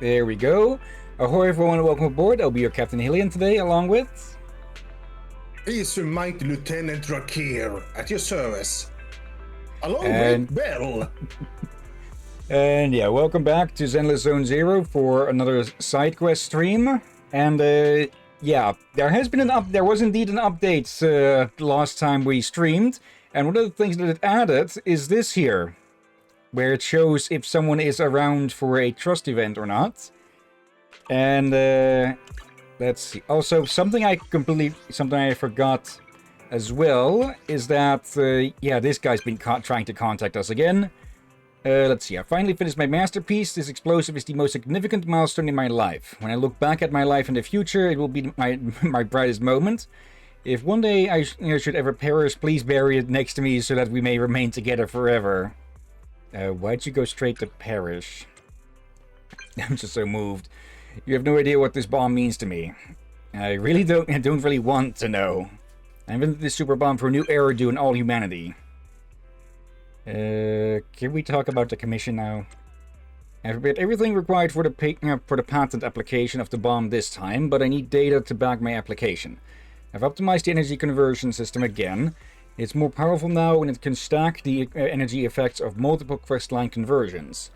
There we go. Ahoy everyone and welcome aboard. I'll be your Captain Hillyan today, along with... He's your mighty Lieutenant Rakir, at your service. Along And- with Bell. And yeah, welcome back to Zenless Zone Zero for another Zidequest stream. And yeah, there was indeed an update last time we streamed. And one of the things that it added is this here, where it shows if someone is around for a trust event or not. And let's see. Also, something I forgot as well is that yeah, this guy's been trying to contact us again. Let's see. I finally finished my masterpiece. This explosive is the most significant milestone in my life. When I look back at my life in the future, it will be my brightest moment. If one day I should ever perish, please bury it next to me so that we may remain together forever. Why'd you go straight to perish? I'm just so moved. You have no idea what this bomb means to me. I really don't really want to know. I invented this super bomb for a new era to all humanity. Can we talk about the commission now? I've prepared everything required for the patent application of the bomb this time, but I need data to back my application. I've optimized the energy conversion system again. It's more powerful now and it can stack the energy effects of multiple crystalline conversions.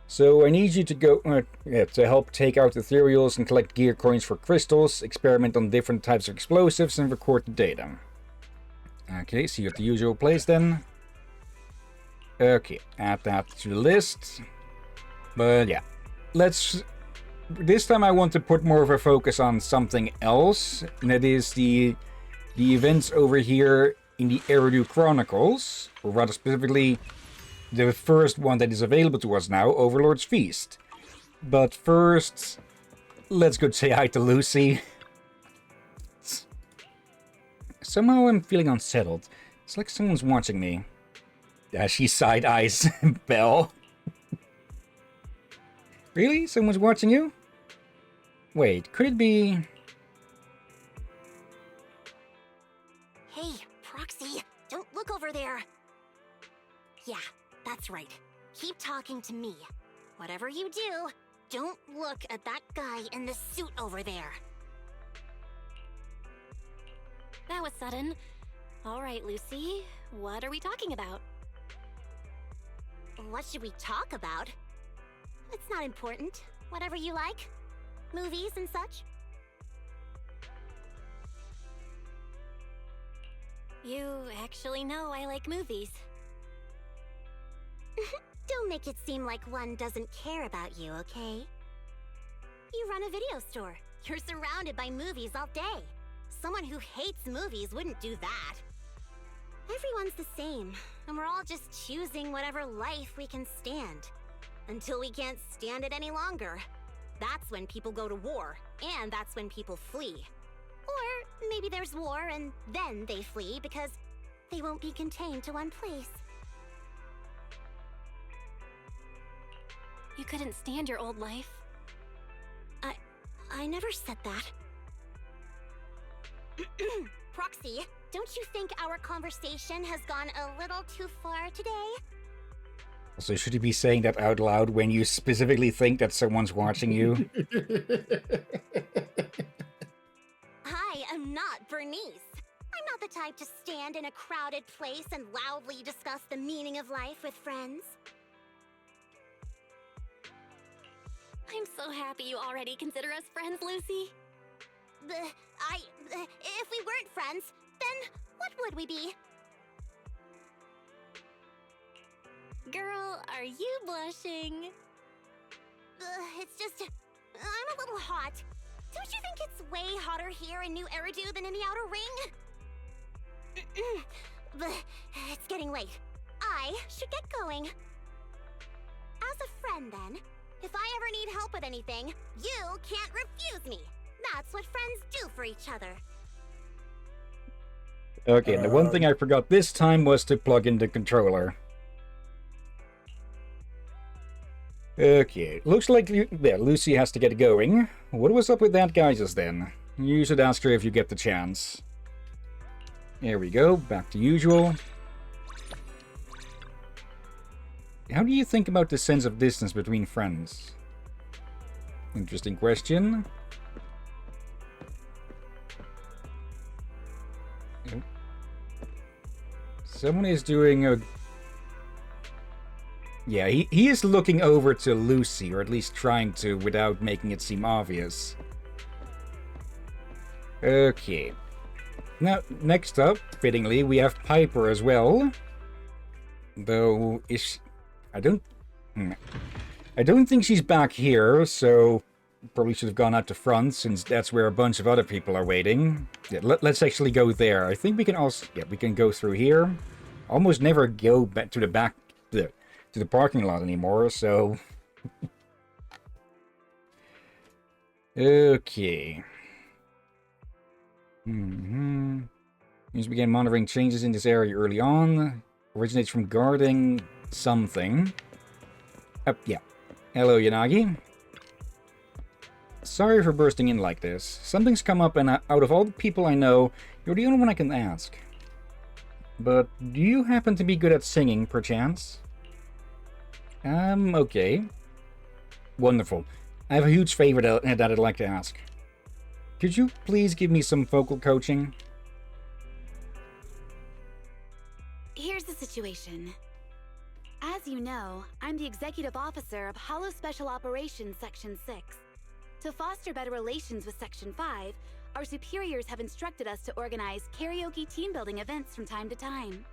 So I need you to go to help take out ethereals and collect gear coins for crystals, experiment on different types of explosives, and record the data. Okay, see you at the usual place then. Okay, add that to the list. But yeah, this time I want to put more of a focus on something else, and that is the events over here in the Eridu Chronicles, or rather specifically the first one that is available to us now, Overlord's Feast. But first, let's go say hi to Lucy. Somehow I'm feeling unsettled. It's like someone's watching me. She side-eyes Belle. Really? Someone's watching you? Wait, could it be... Hey, Proxy, don't look over there. Yeah, that's right. Keep talking to me. Whatever you do, don't look at that guy in the suit over there. That was sudden. All right, Lucy, what are we talking about? What should we talk about? It's not important. Whatever you like. Movies and such. You actually know I like movies. Don't make it seem like one doesn't care about you, okay? You run a video store. You're surrounded by movies all day. Someone who hates movies wouldn't do that. Everyone's the same, and we're all just choosing whatever life we can stand. Until we can't stand it any longer. That's when people go to war, and that's when people flee. Or maybe there's war and then they flee because they won't be contained to one place. You couldn't stand your old life. I never said that. Proxy, don't you think our conversation has gone a little too far today? So should you be saying that out loud when you specifically think that someone's watching you? I am not Bernice. I'm not the type to stand in a crowded place and loudly discuss the meaning of life with friends. I'm so happy you already consider us friends, Lucy. If we weren't friends, then what would we be? Girl, are you blushing? It's just... I'm a little hot. Don't you think it's way hotter here in New Eridu than in the Outer Ring? It's getting late. I should get going. As a friend, then, if I ever need help with anything, you can't refuse me. That's what friends do for each other. Okay, and the one thing I forgot this time was to plug in the controller. Okay, looks like Lucy has to get going. What was up with that guy just then? You should ask her if you get the chance. There we go, back to usual. How do you think about the sense of distance between friends? Interesting question. Someone is doing a... Yeah, he is looking over to Lucy, or at least trying to, without making it seem obvious. Okay. Now, next up, fittingly, we have Piper as well. Though, is she... I don't think she's back here, so probably should have gone out to front, since that's where a bunch of other people are waiting. Yeah, let's actually go there. I think we can also... Yeah, we can go through here. Almost never go back to the back... to the parking lot anymore, so... Okay. News began monitoring changes in this area early on. Originates from guarding something. Yeah. Hello, Yanagi. Sorry for bursting in like this. Something's come up, and out of all the people I know, you're the only one I can ask. But do you happen to be good at singing, perchance? Okay. Wonderful. I have a huge favor that I'd like to ask. Could you please give me some vocal coaching? Here's the situation. As you know, I'm the executive officer of Hollow Special Operations Section 6. To foster better relations with Section 5, our superiors have instructed us to organize karaoke team-building events from time to time.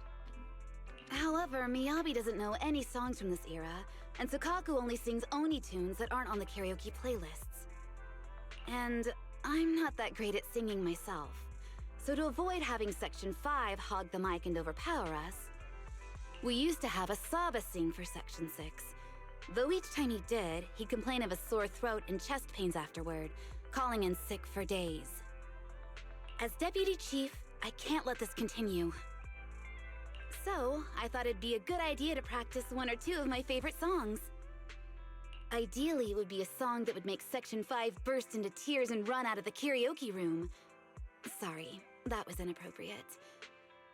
However, Miyabi doesn't know any songs from this era, and Sukaku only sings Oni tunes that aren't on the karaoke playlists. And I'm not that great at singing myself, so to avoid having Section 5 hog the mic and overpower us, we used to have a Saba sing for Section 6. Though each time he did, he'd complain of a sore throat and chest pains afterward, calling in sick for days. As Deputy Chief, I can't let this continue. So, I thought it'd be a good idea to practice one or two of my favorite songs. Ideally, it would be a song that would make Section 5 burst into tears and run out of the karaoke room. Sorry, that was inappropriate.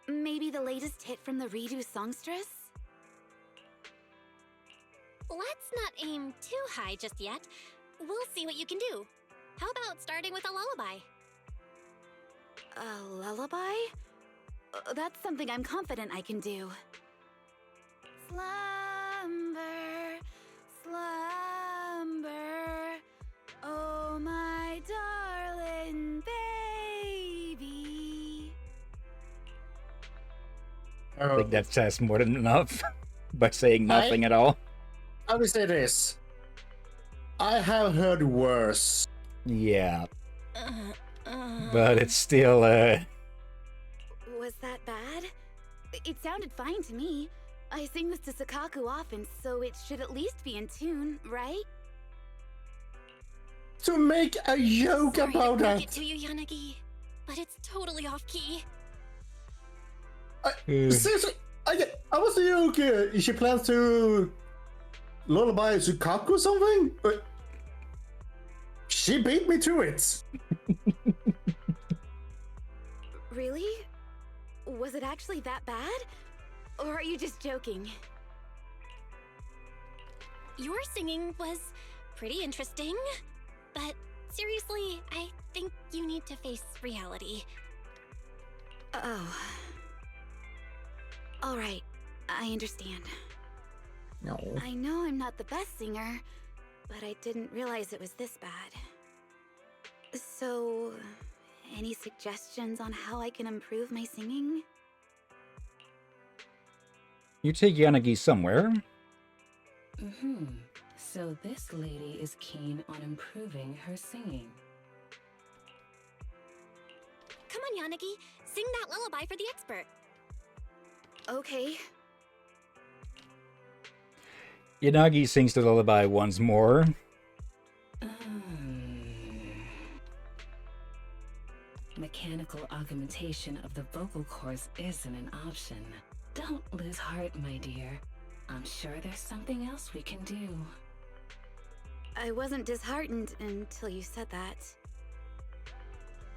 Maybe the latest hit from the redo songstress? Let's not aim too high just yet. We'll see what you can do. How about starting with a lullaby? A lullaby? That's something I'm confident I can do. Slumber, slumber, oh my darling baby. I think that says more than enough by saying nothing at all. I will say this. I have heard worse. Yeah. But it's still, Was that bad? It sounded fine to me. I sing this to Sukaku often, so it should at least be in tune, right? To make a joke Sorry about to break that. it to you, Yanagi, but it's totally off key. Seriously, I was joking. She plans to lullaby Sukaku or something, but she beat me to it. Really? Was it actually that bad? Or are you just joking? Your singing was pretty interesting, but seriously, I think you need to face reality. Oh. Alright, I understand. No. I know I'm not the best singer, but I didn't realize it was this bad. So, any suggestions on how I can improve my singing? You take Yanagi somewhere. So this lady is keen on improving her singing. Come on, Yanagi, sing that lullaby for the expert. Okay. Yanagi sings the lullaby once more. Mechanical augmentation of the vocal cords isn't an option. Don't lose heart, my dear. I'm sure there's something else we can do. I wasn't disheartened until you said that.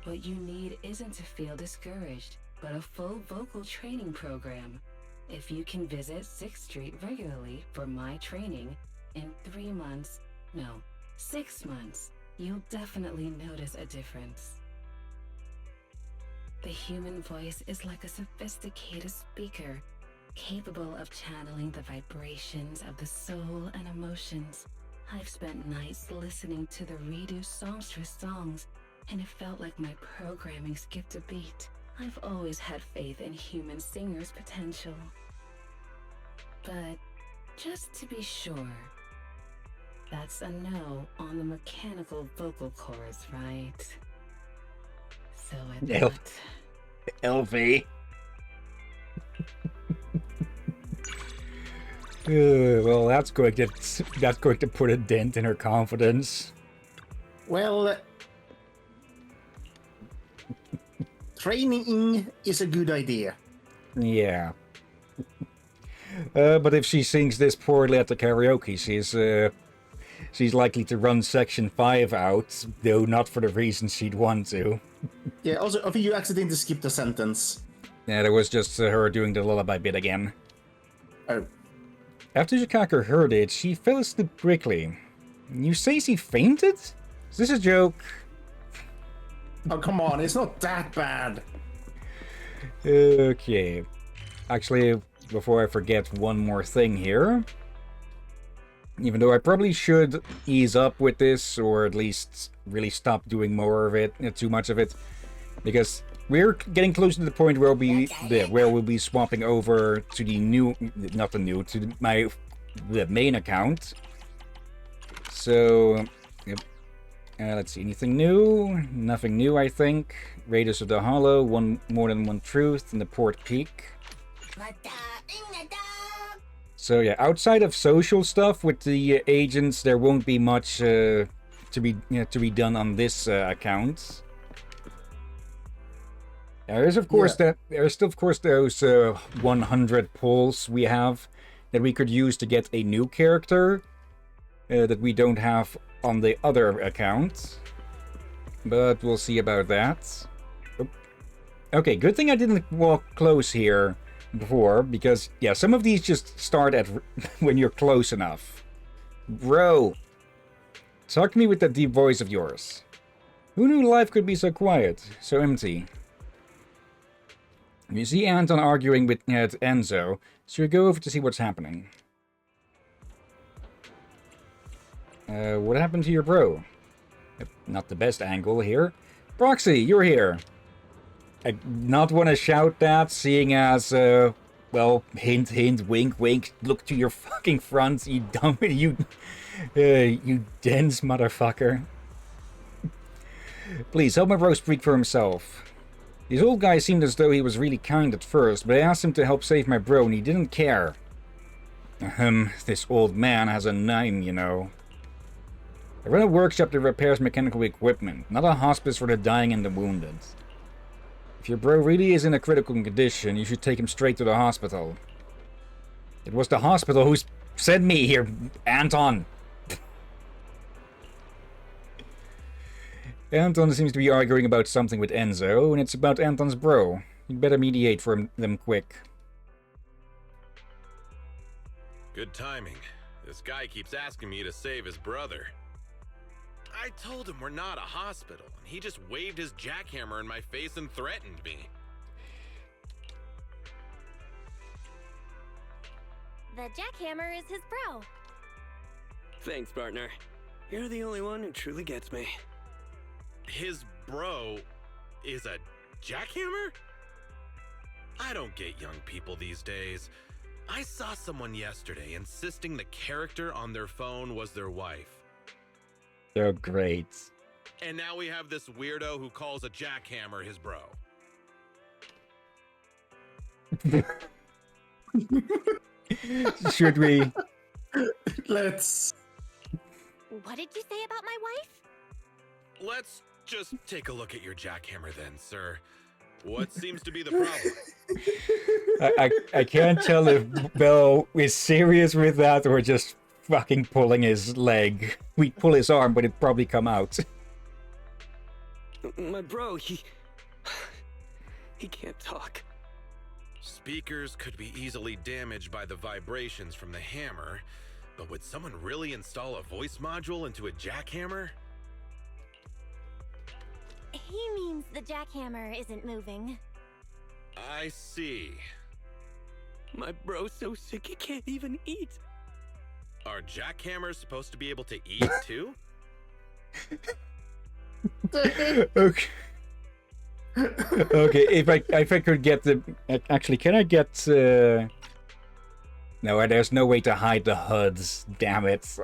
What you need isn't to feel discouraged, but a full vocal training program. If you can visit 6th Street regularly for my training, in 3 months, no, 6 months, you'll definitely notice a difference. The human voice is like a sophisticated speaker, capable of channeling the vibrations of the soul and emotions. I've spent nights listening to the reduced songstress songs, and it felt like my programming skipped a beat. I've always had faith in human singers' potential. But just to be sure, that's a no on the mechanical vocal cords, right? So I thought... Elfie. Well, that's going to put a dent in her confidence. Well, training is a good idea. Yeah. But if she sings this poorly at the karaoke, she's likely to run Section 5 out, though not for the reasons she'd want to. Yeah, also, I think you accidentally skipped a sentence. Yeah, that was just her doing the lullaby bit again. Oh. After Shikaka heard it, she fell asleep quickly. You say she fainted? Is this a joke? Oh, come on, it's not that bad. Okay. Actually, before I forget one more thing here. Even though I probably should ease up with this, or at least really stop doing more of it, too much of it. Because we're getting close to the point where we'll be swapping over to the new, not the new, to the main account. So, yep. Let's see, anything new? Nothing new, I think. Raiders of the Hollow, more than one truth, and the Port Peak. So yeah, outside of social stuff with the agents, there won't be much to be done on this account. There's still of course those 100 pulls we have that we could use to get a new character that we don't have on the other account, but we'll see about that. Okay, good thing I didn't walk close here before, because yeah, some of these just start at when you're close enough. Bro, talk to me with that deep voice of yours. Who knew life could be so quiet, so empty? You see Anton arguing with Enzo, so you go over to see what's happening. What happened to your bro? Not the best angle here. Proxy, you're here. I not want to shout that, seeing as, well, hint, hint, wink, wink, look to your fucking front, you dumb, you dense motherfucker. Please, help my bro speak for himself. This old guy seemed as though he was really kind at first, but I asked him to help save my bro and he didn't care. This old man has a name, you know. I run a workshop that repairs mechanical equipment, not a hospice for the dying and the wounded. If your bro really is in a critical condition, you should take him straight to the hospital. It was the hospital who sent me here, Anton. Anton seems to be arguing about something with Enzo, and it's about Anton's bro. You'd better mediate for them quick. Good timing. This guy keeps asking me to save his brother. I told him we're not a hospital, and he just waved his jackhammer in my face and threatened me. The jackhammer is his bro. Thanks, partner. You're the only one who truly gets me. His bro is a jackhammer? I don't get young people these days. I saw someone yesterday insisting the character on their phone was their wife. They're great. And now we have this weirdo who calls a jackhammer his bro. Should we? Let's. What did you say about my wife? Let's just take a look at your jackhammer then, sir. What seems to be the problem? I can't tell if Bell is serious with that or just fucking pulling his leg. We'd pull his arm, but it'd probably come out. My bro, he can't talk. Speakers could be easily damaged by the vibrations from the hammer, But would someone really install a voice module into a jackhammer? He means the jackhammer isn't moving. I see. My bro's so sick he can't even eat. Are jackhammers supposed to be able to eat too? Okay. Okay, if I could get the... Actually, can I get... No, there's no way to hide the HUDs. Damn it.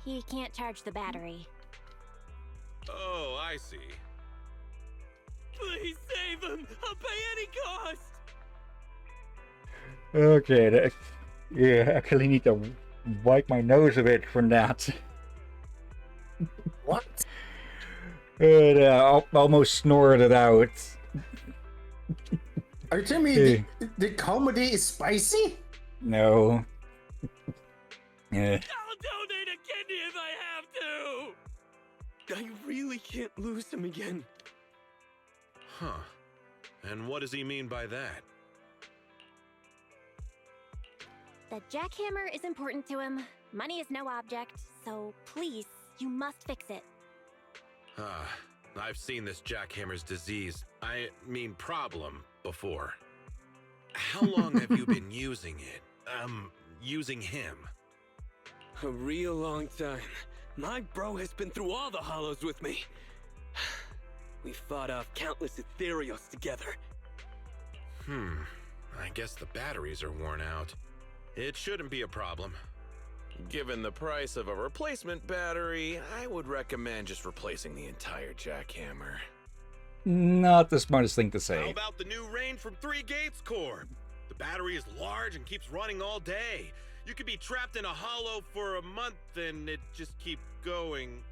He can't charge the battery. Oh, I see. Please save him! I'll pay any cost! Okay, yeah, I actually need to wipe my nose a bit from that. What? I almost snorted it out. Are you telling me the comedy is spicy? No. Yeah. I'll donate a kidney if I have to! I really can't lose him again. Huh. And what does he mean by that? The jackhammer is important to him. Money is no object, so please, you must fix it. I've seen this jackhammer's disease, I mean problem, before. How long have you been using it? Using him? A real long time. My bro has been through all the hollows with me. We fought off countless ethereals together. I guess the batteries are worn out. It shouldn't be a problem. Given the price of a replacement battery, I would recommend just replacing the entire jackhammer. Not the smartest thing to How say. about the new range from 3 Gates Core? The battery is large and keeps running all day. You could be trapped in a hollow for a month and it just keep going.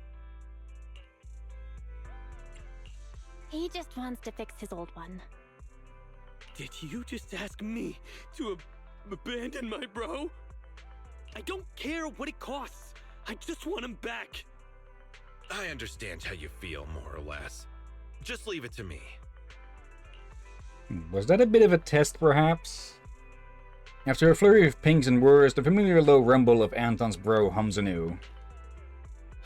He just wants to fix his old one. Did you just ask me to abandon my bro? I don't care what it costs. I just want him back. I understand how you feel, more or less. Just leave it to me. Was that a bit of a test, perhaps? After a flurry of pings and whirs, the familiar low rumble of Anton's bro hums anew.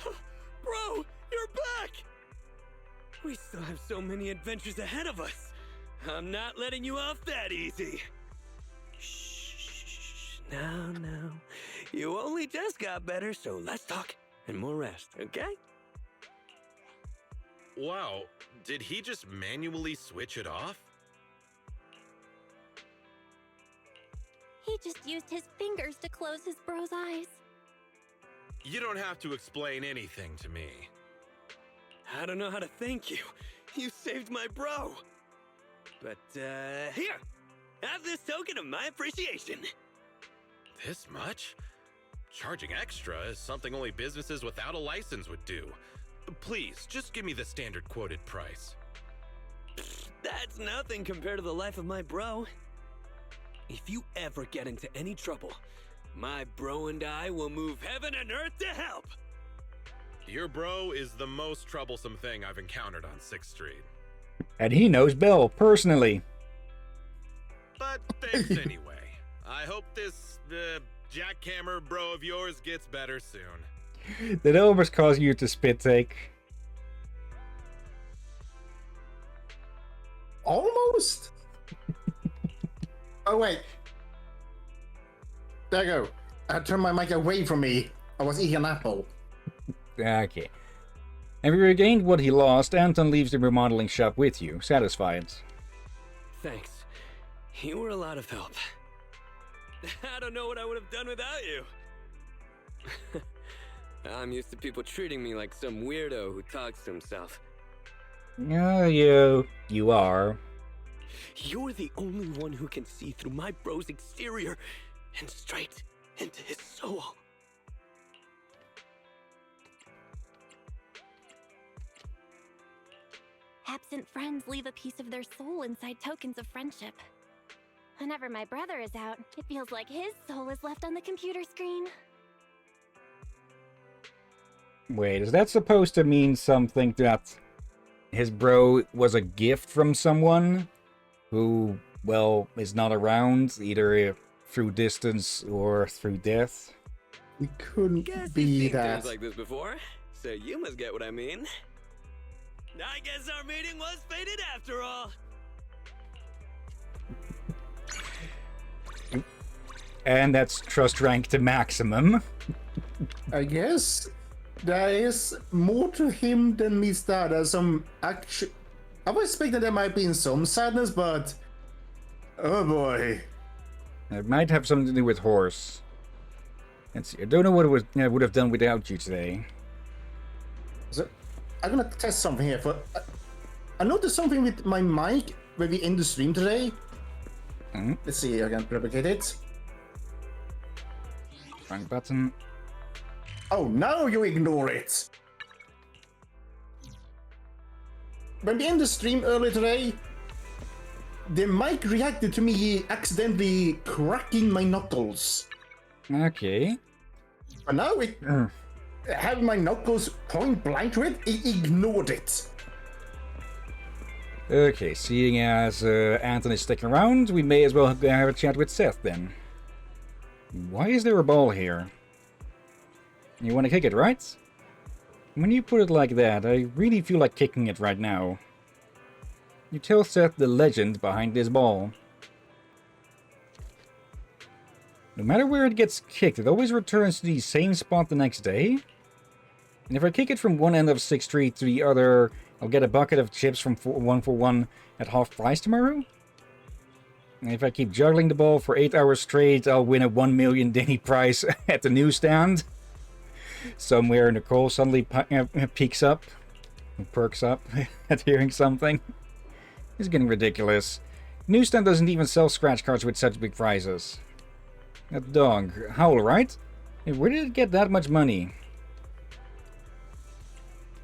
Bro, you're back! We still have so many adventures ahead of us. I'm not letting you off that easy. Shh. Now. You only just got better, so let's talk and more rest, okay? Wow, did he just manually switch it off? He just used his fingers to close his bro's eyes. You don't have to explain anything to me. I don't know how to thank you. You saved my bro. But, here! Have this token of my appreciation. This much? Charging extra is something only businesses without a license would do. Please, just give me the standard quoted price. That's nothing compared to the life of my bro. If you ever get into any trouble, my bro and I will move heaven and earth to help. Your bro is the most troublesome thing I've encountered on 6th Street. And he knows Bill, personally. But thanks anyway. I hope this, jackhammer bro of yours gets better soon. Did it almost cause you to spit take? Almost? Oh, wait. There you go. I turned my mic away from me. I was eating an apple. Okay. Having regained what he lost, Anton leaves the remodeling shop with you, satisfied. Thanks. You were a lot of help. I don't know what I would have done without you. I'm used to people treating me like some weirdo who talks to himself. You are. You're the only one who can see through my bro's exterior and straight into his soul. Absent friends leave a piece of their soul inside tokens of friendship. Whenever my brother is out, it feels like his soul is left on the computer screen. Wait, is that supposed to mean something that his bro was a gift from someone who, well, is not around, either through distance or through death. It couldn't Guess be you've seen that. games like this before, so you must get what I mean. I guess our meeting was fated after all. And that's trust rank to maximum. I guess there is more to him than meets that. There's some action. I was expecting there might be some sadness, but oh boy. It might have something to do with horse. Let's see. I don't know what I would have done without you today. So I'm gonna test something here. I noticed something with my mic when we end the stream today. Let's see. I can replicate it. Wrong button. Oh, now you ignore it. When we end the stream earlier today, the mic reacted to me accidentally cracking my knuckles. Okay. But now it, having my knuckles point blank to it, it ignored it. Okay, seeing as Anthony's sticking around, we may as well have a chat with Seth then. Why is there a ball here? You want to kick it, right? When you put it like that, I really feel like kicking it right now. You tell Seth the legend behind this ball. No matter where it gets kicked, it always returns to the same spot the next day. And if I kick it from one end of 6th Street to the other, I'll get a bucket of chips from 1 at half price tomorrow. And if I keep juggling the ball for 8 hours straight, I'll win a 1 million Denny prize at the newsstand. Somewhere Nicole suddenly peaks up, perks up at hearing something. It's getting ridiculous. Newsstand doesn't even sell scratch cards with such big prizes. That dog, Howl, right? Where did it get that much money?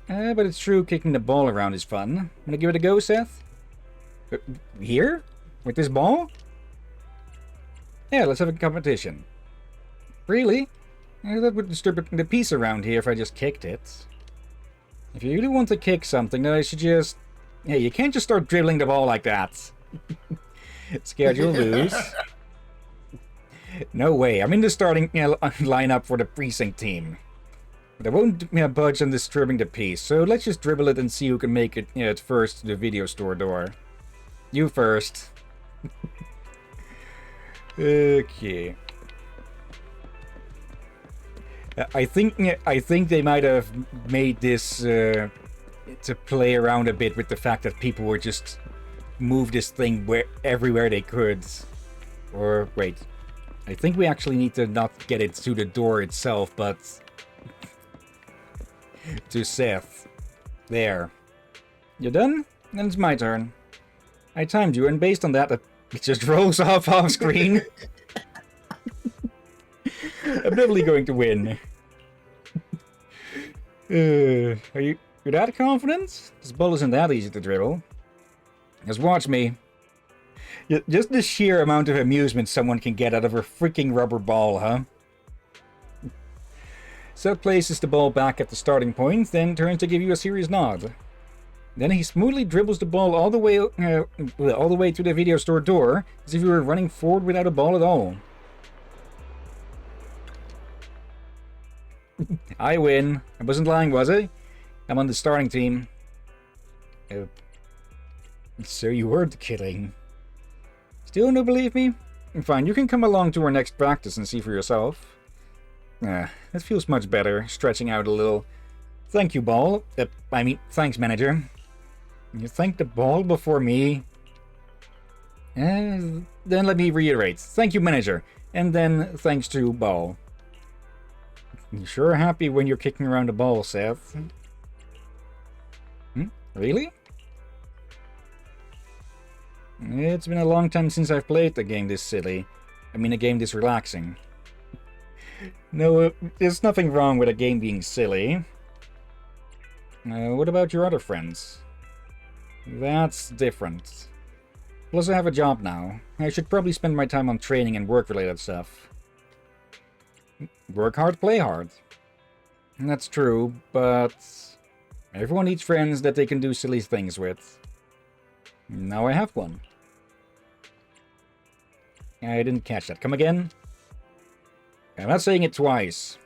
But it's true, kicking the ball around is fun. Wanna give it a go, Seth? Here? With this ball? Yeah, let's have a competition. Really? That would disturb the peace around here if I just kicked it. If you really want to kick something, then I should just... Yeah, you can't just start dribbling the ball like that. Scared you'll lose. No way, I'm in the starting lineup for the precinct team. But I won't budge on disturbing the peace, so let's just dribble it and see who can make it first to the video store door. You first. Okay. I think they might have made this to play around a bit with the fact that people would just move this thing everywhere they could. Or wait, I think we actually need to not get it to the door itself, but to Seth. There. You done? Then it's my turn. I timed you, and based on that, it just rolls off screen. I'm definitely going to win. Are you that confident? This ball isn't that easy to dribble. Just watch me. Just the sheer amount of amusement someone can get out of a freaking rubber ball, huh? Seth places the ball back at the starting point, then turns to give you a serious nod. Then he smoothly dribbles the ball all the way to the video store door, as if you were running forward without a ball at all. I win. I wasn't lying, was I? I'm on the starting team. So you weren't kidding. Still no believe me? Fine, you can come along to our next practice and see for yourself. That feels much better, stretching out a little. Thank you, ball. Thanks, manager. You thank the ball before me? Then let me reiterate. Thank you, manager. And then thanks to ball. You sure happy when you're kicking around the ball, Seth. Really? It's been a long time since I've played a game this silly. A game this relaxing. No, there's nothing wrong with a game being silly. What about your other friends? That's different. Plus I have a job now. I should probably spend my time on training and work-related stuff. Work hard, play hard. That's true, but everyone needs friends that they can do silly things with. Now I have one. I didn't catch that. Come again? I'm not saying it twice.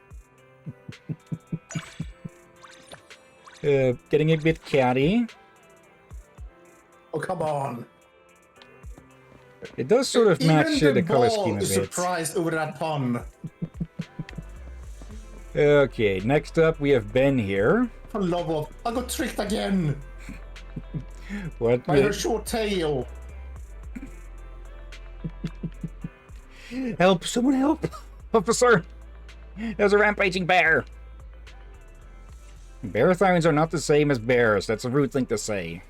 Getting a bit catty. Oh, come on. It does sort of match Even the color scheme ball a is bit. surprised over that pun. Okay, next up we have Ben here. For love of, I got tricked again What? by her short tail. Help! Someone help! Officer! There's a rampaging bear! Bearathons are not the same as bears. That's a rude thing to say.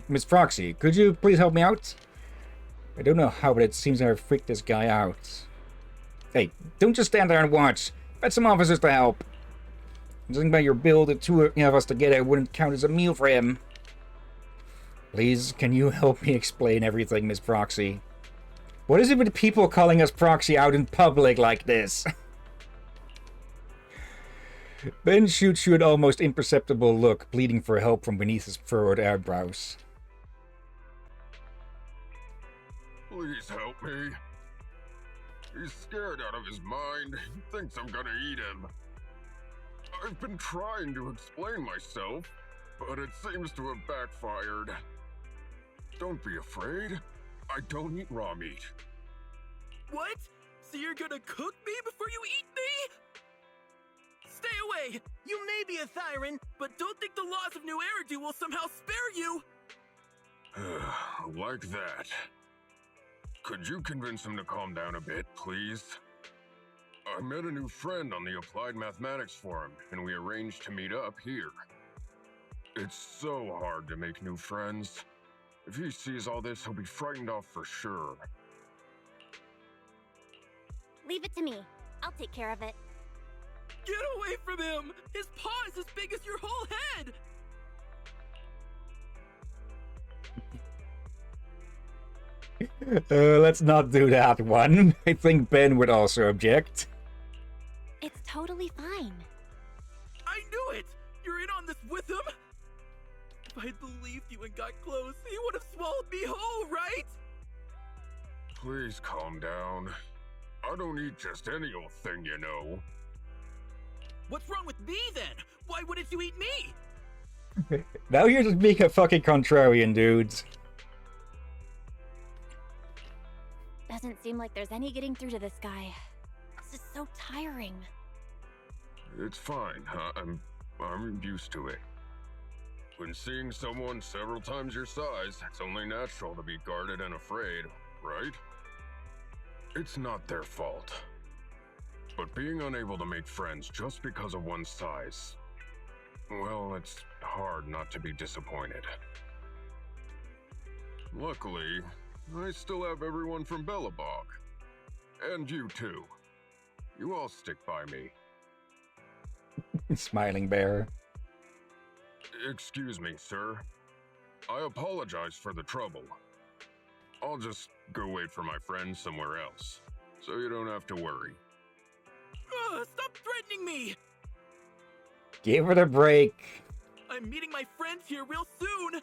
Miss Proxy, could you please help me out? I don't know how, but it seems I've freaked this guy out. Hey, don't just stand there and watch. Get some officers to help. Judging by your build, the two of us together wouldn't count as a meal for him. Please, can you help me explain everything, Miss Proxy? What is it with people calling us Proxy out in public like this? Ben shoots you an almost imperceptible look, pleading for help from beneath his furrowed eyebrows. Please help me. He's scared out of his mind. He thinks I'm gonna eat him. I've been trying to explain myself, but it seems to have backfired. Don't be afraid. I don't eat raw meat. What? So you're gonna cook me before you eat me? Stay away! You may be a Thyran, but don't think the laws of New Eridu will somehow spare you! Like that. Could you convince him to calm down a bit, please? I met a new friend on the Applied Mathematics Forum, and we arranged to meet up here. It's so hard to make new friends. If he sees all this, he'll be frightened off for sure. Leave it to me. I'll take care of it. Get away from him! His paw is as big as your whole head! Let's not do that one. I think Ben would also object. It's totally fine. I knew it! You're in on this with him? If I'd believed you and got close, he would have swallowed me whole, right? Please calm down. I don't eat just any old thing, you know. What's wrong with me then? Why wouldn't you eat me? Now you're just being a fucking contrarian, dudes. Doesn't seem like there's any getting through to this guy. This is so tiring. It's fine. I'm used to it. When seeing someone several times your size, it's only natural to be guarded and afraid, right? It's not their fault. But being unable to make friends just because of one's size, well, it's hard not to be disappointed. Luckily, I still have everyone from Bellabog. And you too. You all stick by me. Smiling bear. Excuse me, sir. I apologize for the trouble. I'll just go wait for my friends somewhere else, so you don't have to worry. Stop threatening me! Give it a break. I'm meeting my friends here real soon!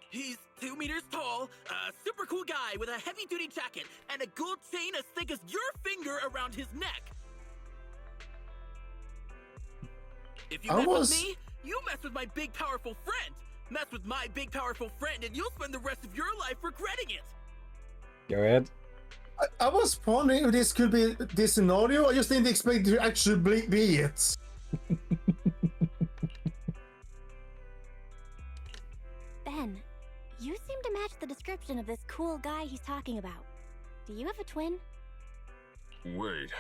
He's 2 meters tall, a super cool guy with a heavy-duty jacket, and a gold chain as thick as your finger around his neck! If you mess with me, you mess with my big powerful friend! Mess with my big powerful friend and you'll spend the rest of your life regretting it! Go ahead. I was wondering if this could be this scenario. I just didn't expect it to actually be it. Ben, you seem to match the description of this cool guy he's talking about. Do you have a twin? Wait,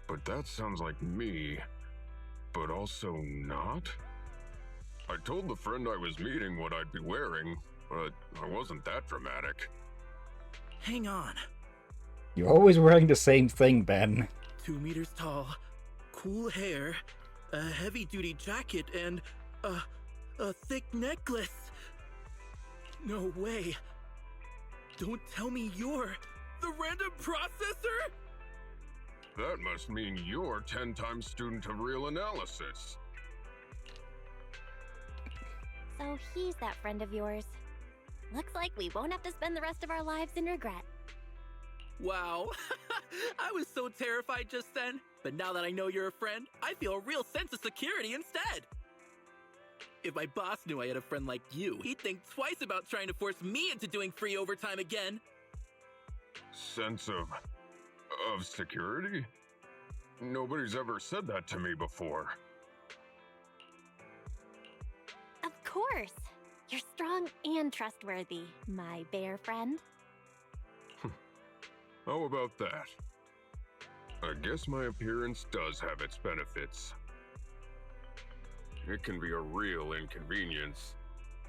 but that sounds like me, but also not? I told the friend I was meeting what I'd be wearing, but I wasn't that dramatic. Hang on. You're always wearing the same thing, Ben. 2 meters tall, cool hair, a heavy-duty jacket, and a thick necklace. No way. Don't tell me you're the random processor? That must mean you're 10-time student of real analysis. So he's that friend of yours. Looks like we won't have to spend the rest of our lives in regret. Wow. I was so terrified just then, but now that I know you're a friend, I feel a real sense of security instead. If my boss knew I had a friend like you, he'd think twice about trying to force me into doing free overtime again. Sense of security? Nobody's ever said that to me before. Of course. You're strong and trustworthy, my bear friend. How about that? I guess my appearance does have its benefits. It can be a real inconvenience.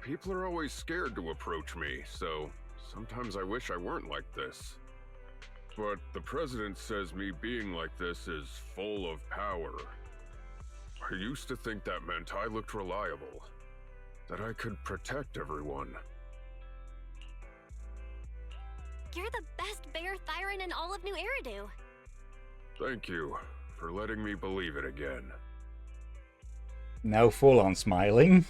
People are always scared to approach me, so sometimes I wish I weren't like this. But the president says me being like this is full of power. I used to think that meant I looked reliable, that I could protect everyone. You're the best bear Thyron in all of New Eridu. Thank you for letting me believe it again. Now full on smiling.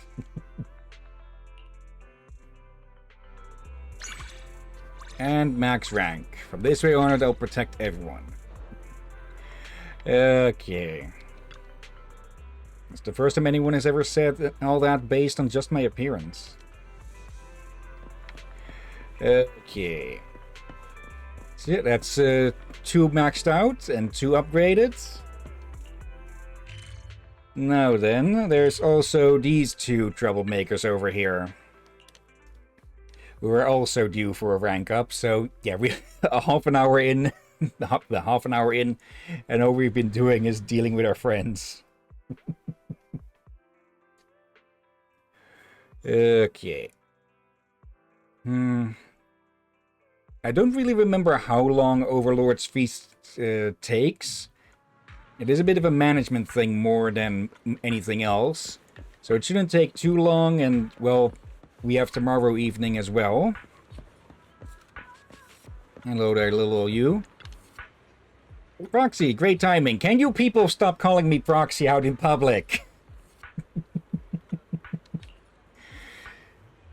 And max rank. From this way on, I'll protect everyone. Okay. It's the first time anyone has ever said all that based on just my appearance. Okay. So yeah, that's 2 maxed out and 2 upgraded. Now then, there's also these 2 troublemakers over here, who are also due for a rank up. So yeah, we a half an hour in, the half an hour in, and all we've been doing is dealing with our friends. Okay. I don't really remember how long Overlord's Feast takes. It is a bit of a management thing more than anything else. So it shouldn't take too long, and, well, we have tomorrow evening as well. Hello there, little you. Proxy, great timing. Can you people stop calling me Proxy out in public?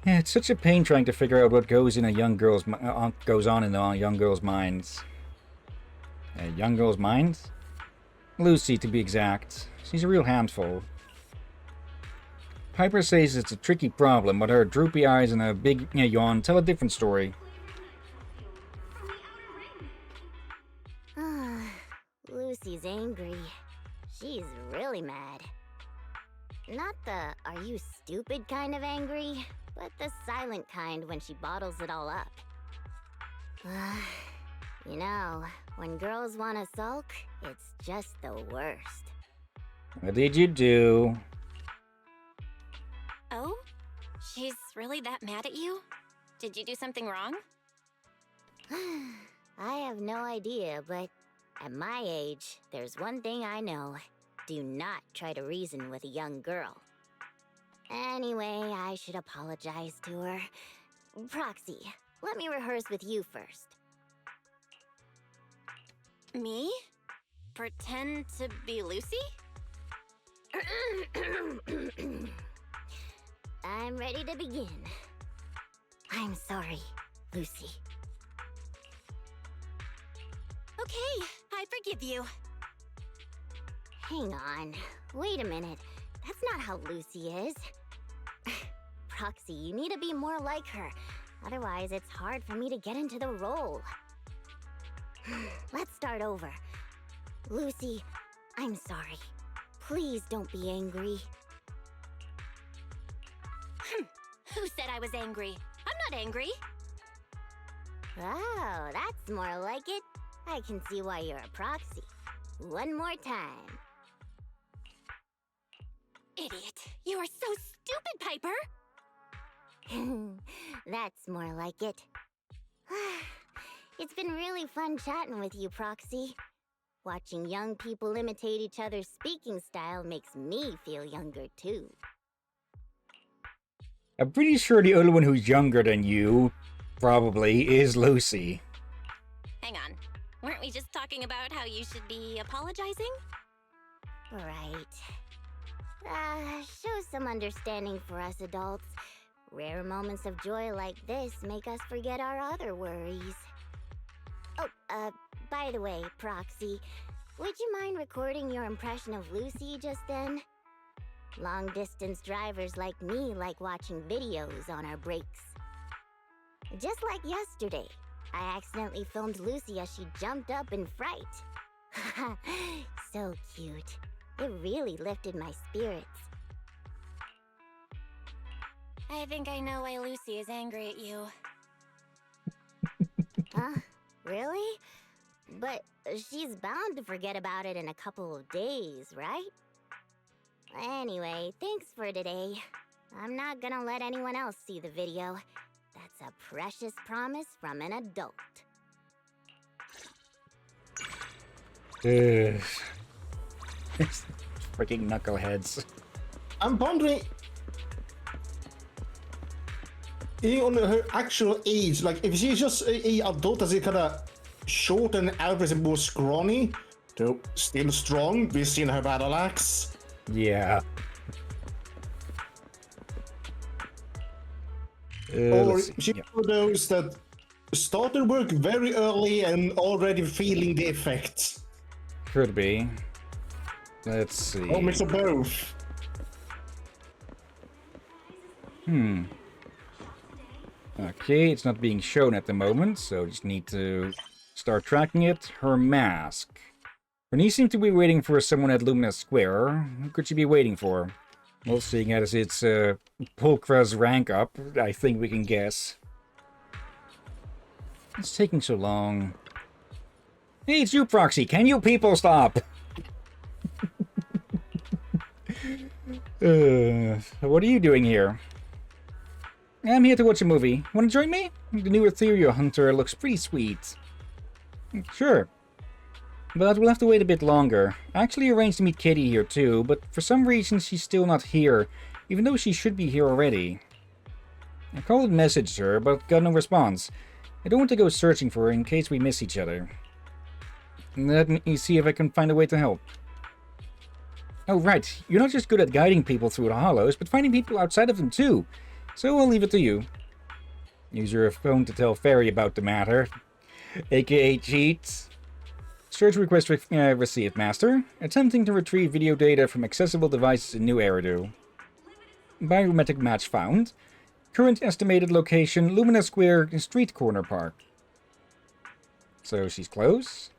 Yeah, it's such a pain trying to figure out what goes in a young girl's goes on in a young girl's minds. Young girl's minds? Lucy, to be exact. She's a real handful. Piper says it's a tricky problem, but her droopy eyes and a big yawn tell a different story. Lucy's angry. She's really mad. Not the "are you stupid" kind of angry, but the silent kind when she bottles it all up. You know, when girls want to sulk, it's just the worst. What did you do? Oh? She's really that mad at you? Did you do something wrong? I have no idea, but at my age, there's one thing I know. Do not try to reason with a young girl. Anyway, I should apologize to her. Proxy, let me rehearse with you first. Me? Pretend to be Lucy? I'm ready to begin. I'm sorry, Lucy. Okay, I forgive you. Hang on. Wait a minute. That's not how Lucy is. Proxy, you need to be more like her. Otherwise, it's hard for me to get into the role. Let's start over. Lucy, I'm sorry. Please don't be angry. Who said I was angry? I'm not angry. Oh, that's more like it. I can see why you're a proxy. One more time. Idiot. You are so stupid, Piper. That's more like it. It's been really fun chatting with you, Proxy. Watching young people imitate each other's speaking style makes me feel younger, too. I'm pretty sure the only one who's younger than you, probably, is Lucy. Hang on. Weren't we just talking about how you should be apologizing? Right. Show some understanding for us adults. Rare moments of joy like this make us forget our other worries. Oh, by the way, Proxy, would you mind recording your impression of Lucy just then? Long-distance drivers like me like watching videos on our breaks. Just like yesterday, I accidentally filmed Lucy as she jumped up in fright. So cute. It really lifted my spirits. I think I know why Lucy is angry at you. Huh? Really? But she's bound to forget about it in a couple of days, right? Anyway, thanks for today. I'm not gonna let anyone else see the video. That's a precious promise from an adult. Freaking knuckleheads. I'm wondering, on her actual age, like if she's just a adult, is it kind of short and average and more scrawny, though still strong? We've seen her battle axe. Yeah. Or Let's see. she's Yeah. one of those that started work very early and already feeling the effects. Could be. Let's see. Or mix of both. Okay, it's not being shown at the moment, so just need to start tracking it. Her mask. Bernice seemed to be waiting for someone at Lumina Square. Who could she be waiting for? Well, seeing as it's Pulkra's rank up, I think we can guess. It's taking so long. Hey, it's you, Proxy. Can you people stop? What are you doing here? I'm here to watch a movie. Want to join me? The new Ethereal Hunter looks pretty sweet. Sure. But we'll have to wait a bit longer. I actually arranged to meet Kitty here too, but for some reason she's still not here, even though she should be here already. I called and messaged her, but got no response. I don't want to go searching for her in case we miss each other. Let me see if I can find a way to help. Oh right, you're not just good at guiding people through the hollows, but finding people outside of them too. So I'll leave it to you. Use your phone to tell Fairy about the matter. AKA cheats. Search request received, Master. Attempting to retrieve video data from accessible devices in New Eridu. Biometric match found. Current estimated location, Lumina Square, Street Corner Park. So she's close?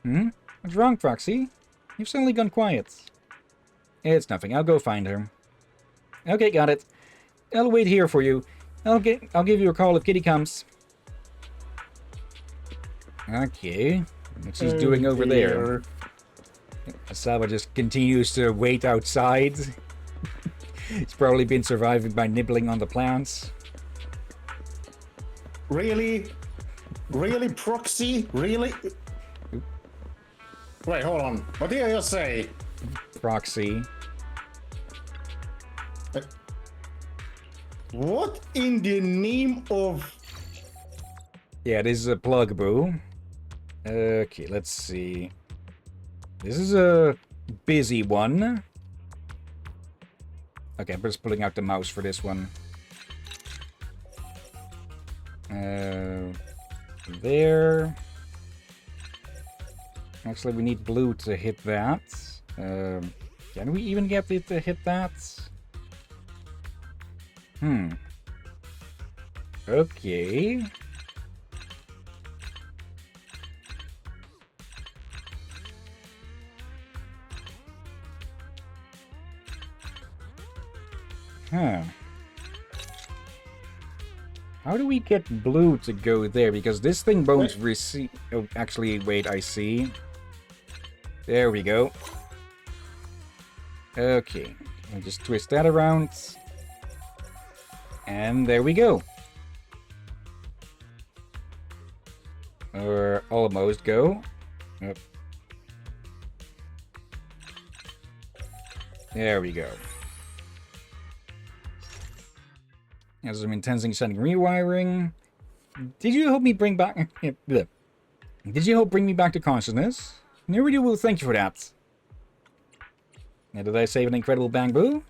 What's wrong, Proxy? You've suddenly gone quiet. It's nothing. I'll go find her. Okay, got it. I'll wait here for you. I'll give you a call if Kitty comes. Okay. What she's doing over there. Asawa just continues to wait outside. He's probably been surviving by nibbling on the plants. Really? Really, Proxy? Really? Wait, hold on. What did I just say? Proxy. What in the name of... Yeah, this is a plug, boo. Okay, let's see. This is a busy one. Okay, I'm just pulling out the mouse for this one. There. Actually, we need blue to hit that. Can we even get it to hit that? Okay. How do we get blue to go there? Because this thing won't receive... Oh, actually, wait, I see. There we go. Okay. I'll just twist that around. And there we go. Or almost go. Yep. There we go. As I'm intensing sending rewiring. Did you help me bring back... Did you help bring me back to consciousness? Nerudu will thank you for that. Now, did I save an incredible bang boo?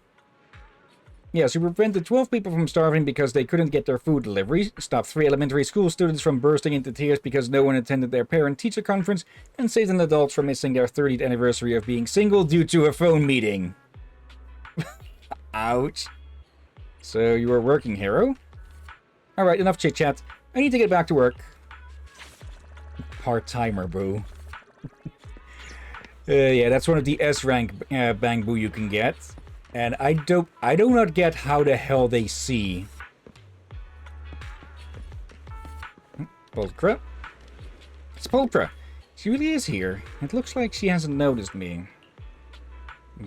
Yeah, she prevented 12 people from starving because they couldn't get their food delivery, stopped 3 elementary school students from bursting into tears because no one attended their parent-teacher conference, and saved an adult from missing their 30th anniversary of being single due to a phone meeting. Ouch. So you are working, hero? Alright, enough chit-chat. I need to get back to work. Part-timer, boo. Yeah, that's one of the S-rank bang boo you can get. And I do not get how the hell they see. Pulcra? It's Pulcra. She really is here. It looks like she hasn't noticed me.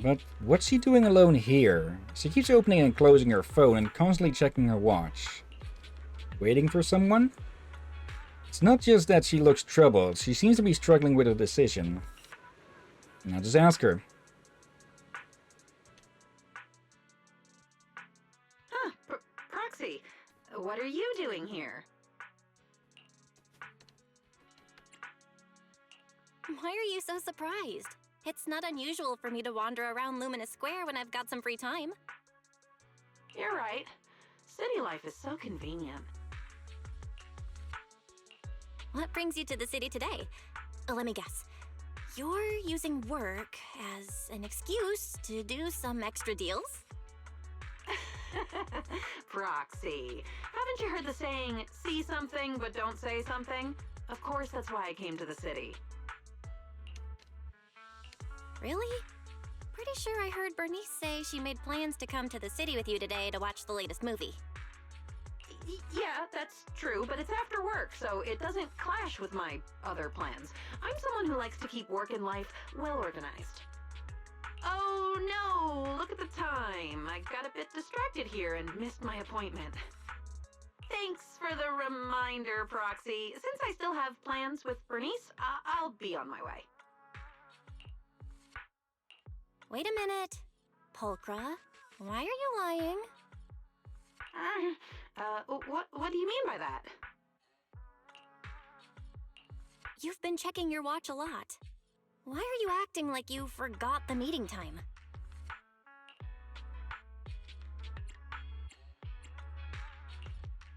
But what's she doing alone here? She keeps opening and closing her phone and constantly checking her watch. Waiting for someone? It's not just that she looks troubled. She seems to be struggling with a decision. Now just ask her. Proxy, what are you doing here? Why are you so surprised? It's not unusual for me to wander around Luminous Square when I've got some free time. You're right. City life is so convenient. What brings you to the city today? Let me guess. You're using work as an excuse to do some extra deals? Proxy, haven't you heard the saying, see something but don't say something? Of course, that's why I came to the city. Really? Pretty sure I heard Bernice say she made plans to come to the city with you today to watch the latest movie. Yeah, that's true, but it's after work, so it doesn't clash with my other plans. I'm someone who likes to keep work and life well organized. Oh no, look at the time. I got a bit distracted here and missed my appointment. Thanks for the reminder, Proxy. Since I still have plans with Bernice, I'll be on my way. Wait a minute. Pulcra, why are you lying? What do you mean by that? You've been checking your watch a lot. Why are you acting like you forgot the meeting time?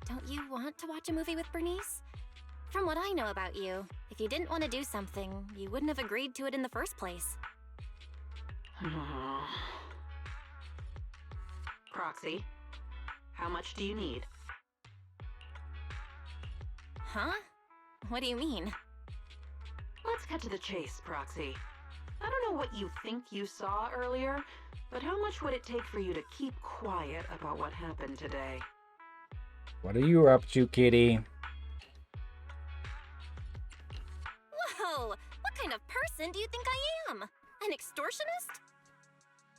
Don't you want to watch a movie with Bernice? From what I know about you, if you didn't want to do something, you wouldn't have agreed to it in the first place. Proxy, how much do you need? Huh? What do you mean? Let's cut to the chase, Proxy. I don't know what you think you saw earlier, but how much would it take for you to keep quiet about what happened today? What are you up to, kitty? Whoa! What kind of person do you think I am? An extortionist?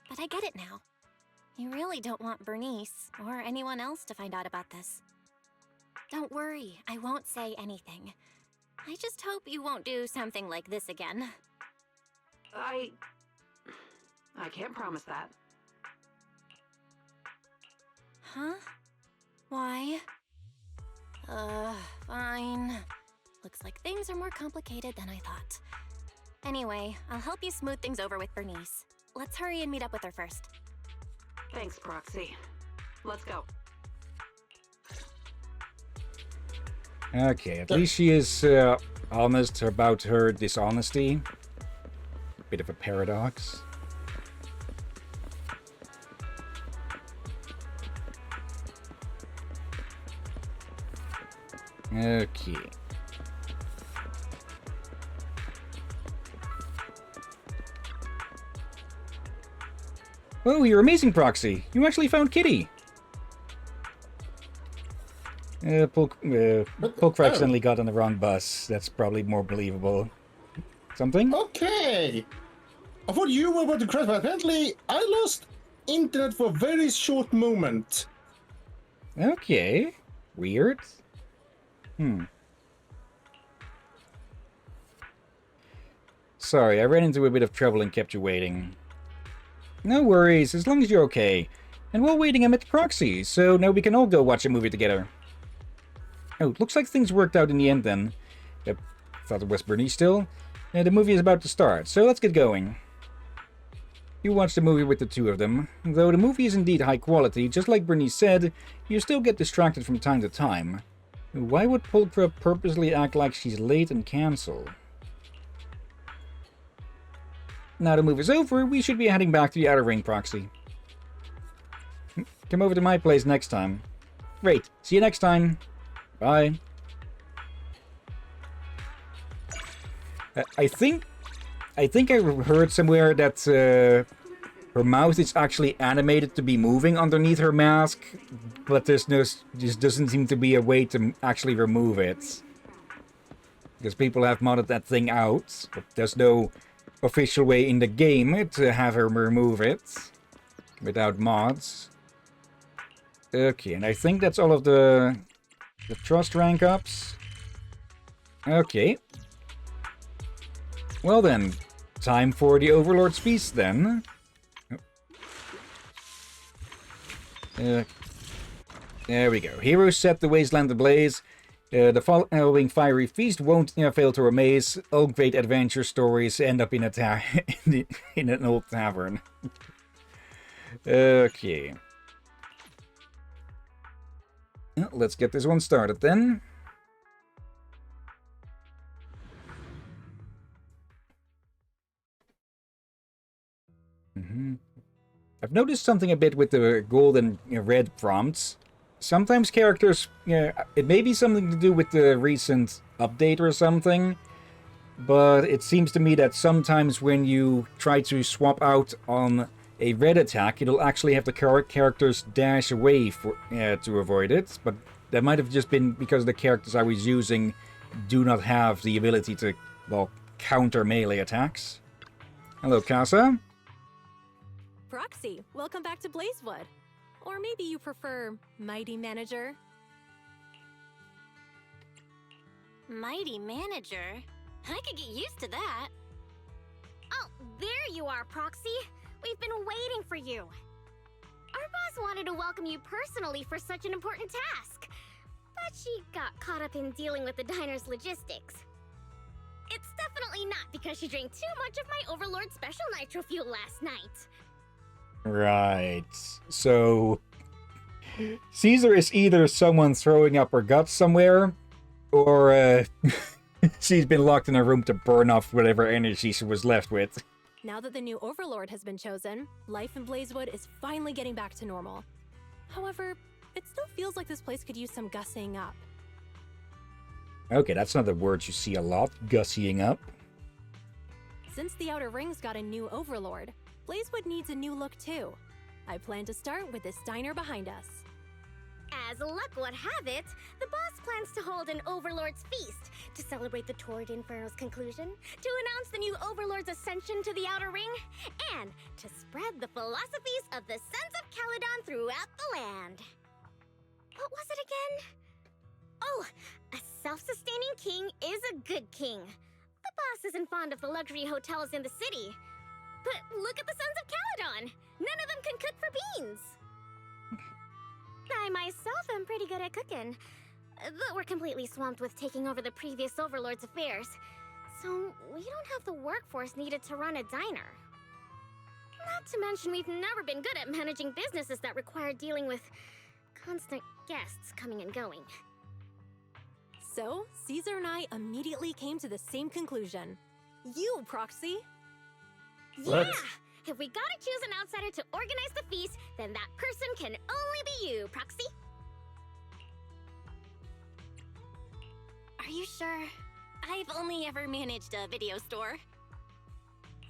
But I get it now. You really don't want Bernice or anyone else to find out about this. Don't worry, I won't say anything. I just hope you won't do something like this again. I can't promise that. Huh? Why? Fine. Looks like things are more complicated than I thought. Anyway, I'll help you smooth things over with Bernice. Let's hurry and meet up with her first. Thanks, Proxy. Let's go. Okay, at least she is honest about her dishonesty. Bit of a paradox. Okay. Oh, you're amazing, Proxy. You actually found Kitty. Pulcra accidentally got on the wrong bus. That's probably more believable. Something? Okay. I thought you were about to crash, but apparently I lost internet for a very short moment. Okay. Weird. Sorry, I ran into a bit of trouble and kept you waiting. No worries, as long as you're okay. And while waiting, I met Proxy, so now we can all go watch a movie together. Oh, looks like things worked out in the end then. Thought it was Bernice still. The movie is about to start, so let's get going. You watch the movie with the two of them. Though the movie is indeed high quality, just like Bernice said, you still get distracted from time to time. Why would Pulchra purposely act like she's late and cancel? Now the movie's over, we should be heading back to the Outer Ring, Proxy. Come over to my place next time. Great, see you next time. Bye. I think I heard somewhere that her mouth is actually animated to be moving underneath her mask, but just doesn't seem to be a way to actually remove it. Because people have modded that thing out, but there's no official way in the game to have her remove it without mods. Okay, and I think that's all of the trust rank ups. Okay. Well then, time for the Overlord's Feast then. There we go. Heroes set the wasteland ablaze. The following fiery feast won't fail to amaze. All great adventure stories end up in a in an old tavern. Okay. Let's get this one started then. I've noticed something a bit with the gold and red prompts. Sometimes characters, it may be something to do with the recent update or something, but it seems to me that sometimes when you try to swap out on a red attack, it'll actually have the characters dash away to avoid it, but that might have just been because the characters I was using do not have the ability to, well, counter melee attacks. Hello, Casa. Proxy, welcome back to Blazewood. Or maybe you prefer Mighty Manager? Mighty Manager? I could get used to that. Oh, there you are, Proxy. We've been waiting for you. Our boss wanted to welcome you personally for such an important task. But she got caught up in dealing with the diner's logistics. It's definitely not because she drank too much of my Overlord Special Nitro Fuel last night. Right. So Caesar is either someone throwing up her guts somewhere, or she's been locked in a room to burn off whatever energy she was left with. Now that the new Overlord has been chosen, life in Blazewood is finally getting back to normal. However, it still feels like this place could use some gussying up. Okay, that's not a word you see a lot, gussying up. Since the Outer Rings got a new Overlord, Blazewood needs a new look too. I plan to start with this diner behind us. As luck would have it, the boss plans to hold an Overlord's Feast to celebrate the Torrid Inferno's conclusion, to announce the new Overlord's ascension to the Outer Ring, and to spread the philosophies of the Sons of Caledon throughout the land. What was it again? Oh, a self-sustaining king is a good king. The boss isn't fond of the luxury hotels in the city. But look at the Sons of Caledon! None of them can cook for beans! I myself am pretty good at cooking, but we're completely swamped with taking over the previous Overlord's affairs, so we don't have the workforce needed to run a diner. Not to mention we've never been good at managing businesses that require dealing with constant guests coming and going. So, Caesar and I immediately came to the same conclusion. You, Proxy! What? Yeah! If we gotta choose an outsider to organize the feast, then that person can only be you, Proxy. Are you sure? I've only ever managed a video store.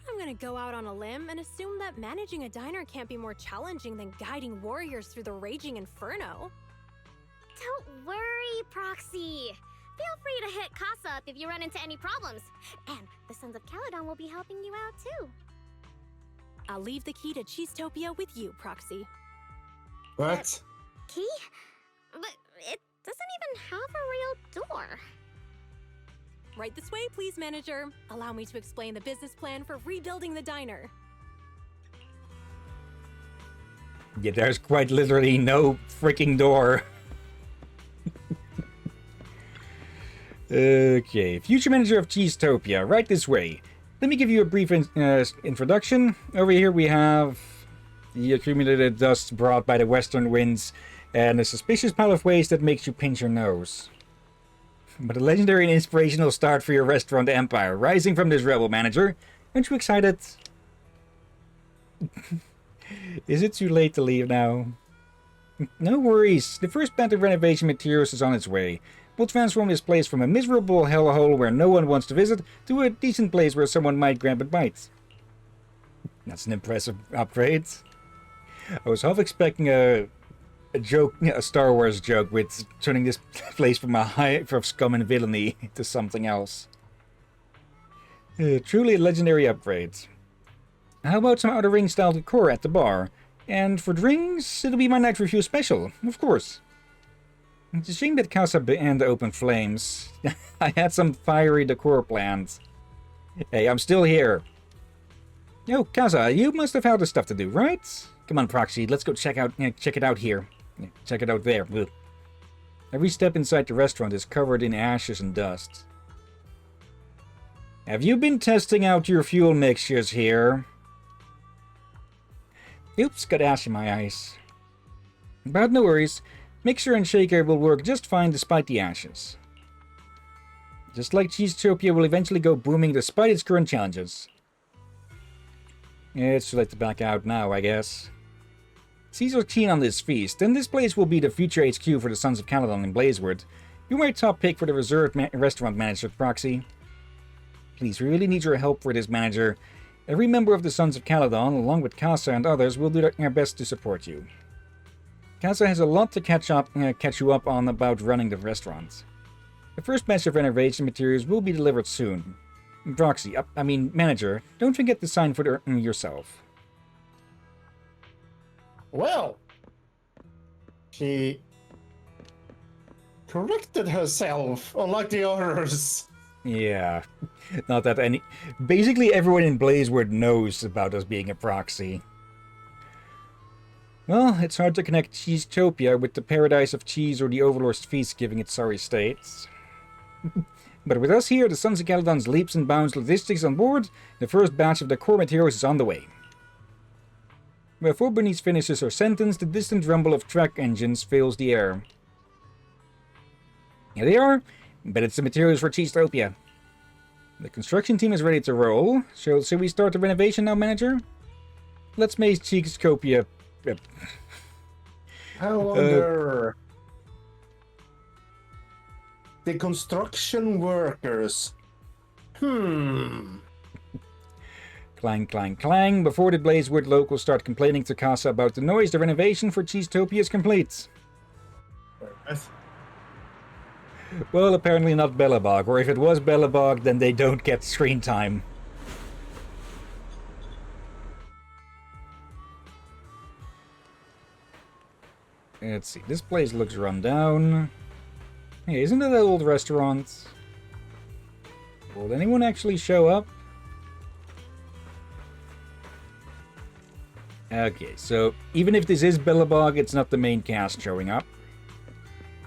I'm gonna go out on a limb and assume that managing a diner can't be more challenging than guiding warriors through the raging inferno. Don't worry, Proxy. Feel free to hit Casa up if you run into any problems. And the Sons of Caledon will be helping you out too. I'll leave the key to Cheesetopia with you, Proxy. What? Key? But it doesn't even have a real door. Right this way, please, manager. Allow me to explain the business plan for rebuilding the diner. Yeah, there's quite literally no freaking door. Okay, future manager of Cheesetopia, right this way. let me give you a brief introduction. Over here we have the accumulated dust brought by the western winds and a suspicious pile of waste that makes you pinch your nose. But a legendary and inspirational start for your restaurant empire, rising from this rebel, manager. Aren't you excited? Is it too late to leave now? No worries. The first batch of renovation materials is on its way. We'll transform this place from a miserable hellhole where no one wants to visit to a decent place where someone might grab a bite. That's an impressive upgrade. I was half expecting a joke, a Star Wars joke with turning this place from a hive of scum and villainy to something else. Truly a legendary upgrade. How about some Outer Ring style decor at the bar? And for drinks, it'll be my night review special, of course. It's a shame that Casa began to open flames. I had some fiery decor planned. Hey, I'm still here. Yo, Casa, you must have had other stuff to do, right? Come on, Proxy, let's go check it out here. Check it out there. Ugh. Every step inside the restaurant is covered in ashes and dust. Have you been testing out your fuel mixtures here? Oops, got ash in my eyes. But no worries. Mixer and shaker will work just fine despite the ashes. Just like Cheesetopia will eventually go booming despite its current challenges. It's too late to back out now, I guess. Caesar's keen on this feast, and this place will be the future HQ for the Sons of Caledon in Blazewood. You're my top pick for the reserved restaurant manager, Proxy. Please, we really need your help for this, manager. Every member of the Sons of Caledon, along with Casa and others, will do their best to support you. Casa has a lot to catch you up on about running the restaurant. The first batch of renovation materials will be delivered soon. Proxy, manager, don't forget to sign for yourself. Well, she corrected herself, unlike the others. Yeah, not that any... Basically everyone in Blazewood knows about us being a proxy. Well, it's hard to connect Cheesetopia with the Paradise of Cheese or the Overlord's Feast given its sorry states. But with us here, the Sons of Caledon's leaps and bounds logistics on board, the first batch of the core materials is on the way. Before Bernice finishes her sentence, the distant rumble of track engines fills the air. Here they are, but it's the materials for Cheesetopia. The construction team is ready to roll. Shall we start the renovation now, manager? Let's make Cheesetopia... I wonder... the construction workers. Clang, clang, clang. Before the Blazewood locals start complaining to Casa about the noise, the renovation for Cheesetopia is complete. Well, apparently not Bellabog, or if it was Bellabog, then they don't get screen time. Let's see, this place looks run down. Hey, isn't it that old restaurant? Will anyone actually show up? Okay, so even if this is Bellabog, it's not the main cast showing up.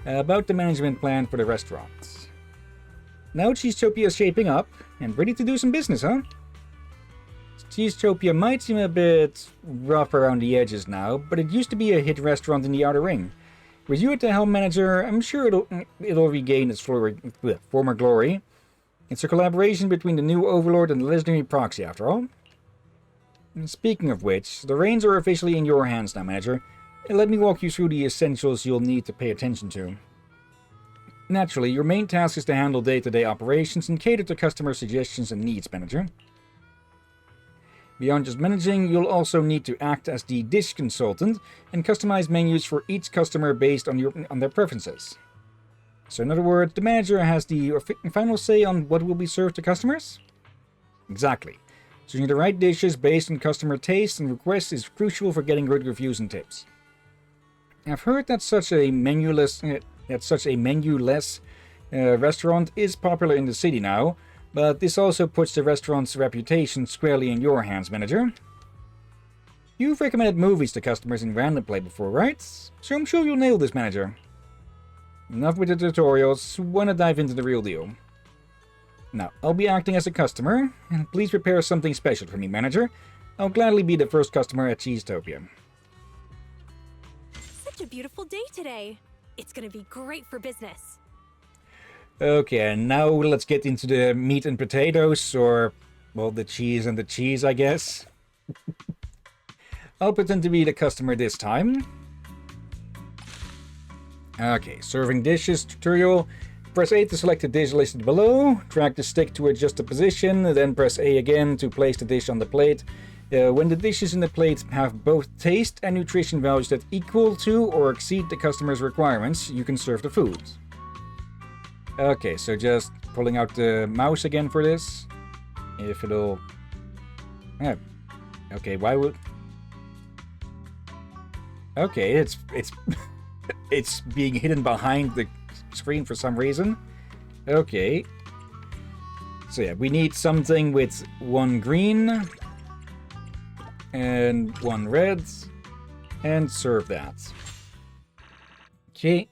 About the management plan for the restaurants. Now Cheesetopia is shaping up and ready to do some business, huh? Cheesetopia might seem a bit rough around the edges now, but it used to be a hit restaurant in the Outer Ring. With you at the helm, manager, I'm sure it'll regain its former glory. It's a collaboration between the new Overlord and the legendary Proxy, after all. And speaking of which, the reins are officially in your hands now, manager. Let me walk you through the essentials you'll need to pay attention to. Naturally, your main task is to handle day-to-day operations and cater to customer suggestions and needs, manager. Beyond just managing, you'll also need to act as the dish consultant and customize menus for each customer based on their preferences. So in other words, the manager has the final say on what will be served to customers? Exactly. Choosing the right dishes based on customer taste and requests is crucial for getting good reviews and tips. I've heard that such a menuless restaurant is popular in the city now, but this also puts the restaurant's reputation squarely in your hands, manager. You've recommended movies to customers in Random Play before, right? So I'm sure you'll nail this, manager. Enough with the tutorials, wanna dive into the real deal. Now, I'll be acting as a customer, and please prepare something special for me, manager. I'll gladly be the first customer at Cheesetopia. Such a beautiful day today. It's gonna be great for business. Okay, and now let's get into the meat and potatoes, or, well, the cheese and the cheese, I guess. I'll pretend to be the customer this time. Okay, serving dishes tutorial. Press A to select the dish listed below. Drag the stick to adjust the position. Then press A again to place the dish on the plate. When the dishes in the plate have both taste and nutrition values that equal to or exceed the customer's requirements, you can serve the food. Okay, so just pulling out the mouse again for this. If it'll... Yeah. Okay, why would... Okay, it's it's being hidden behind the screen for some reason. Okay. So yeah, we need something with 1 green and 1 red, and serve that. Okay.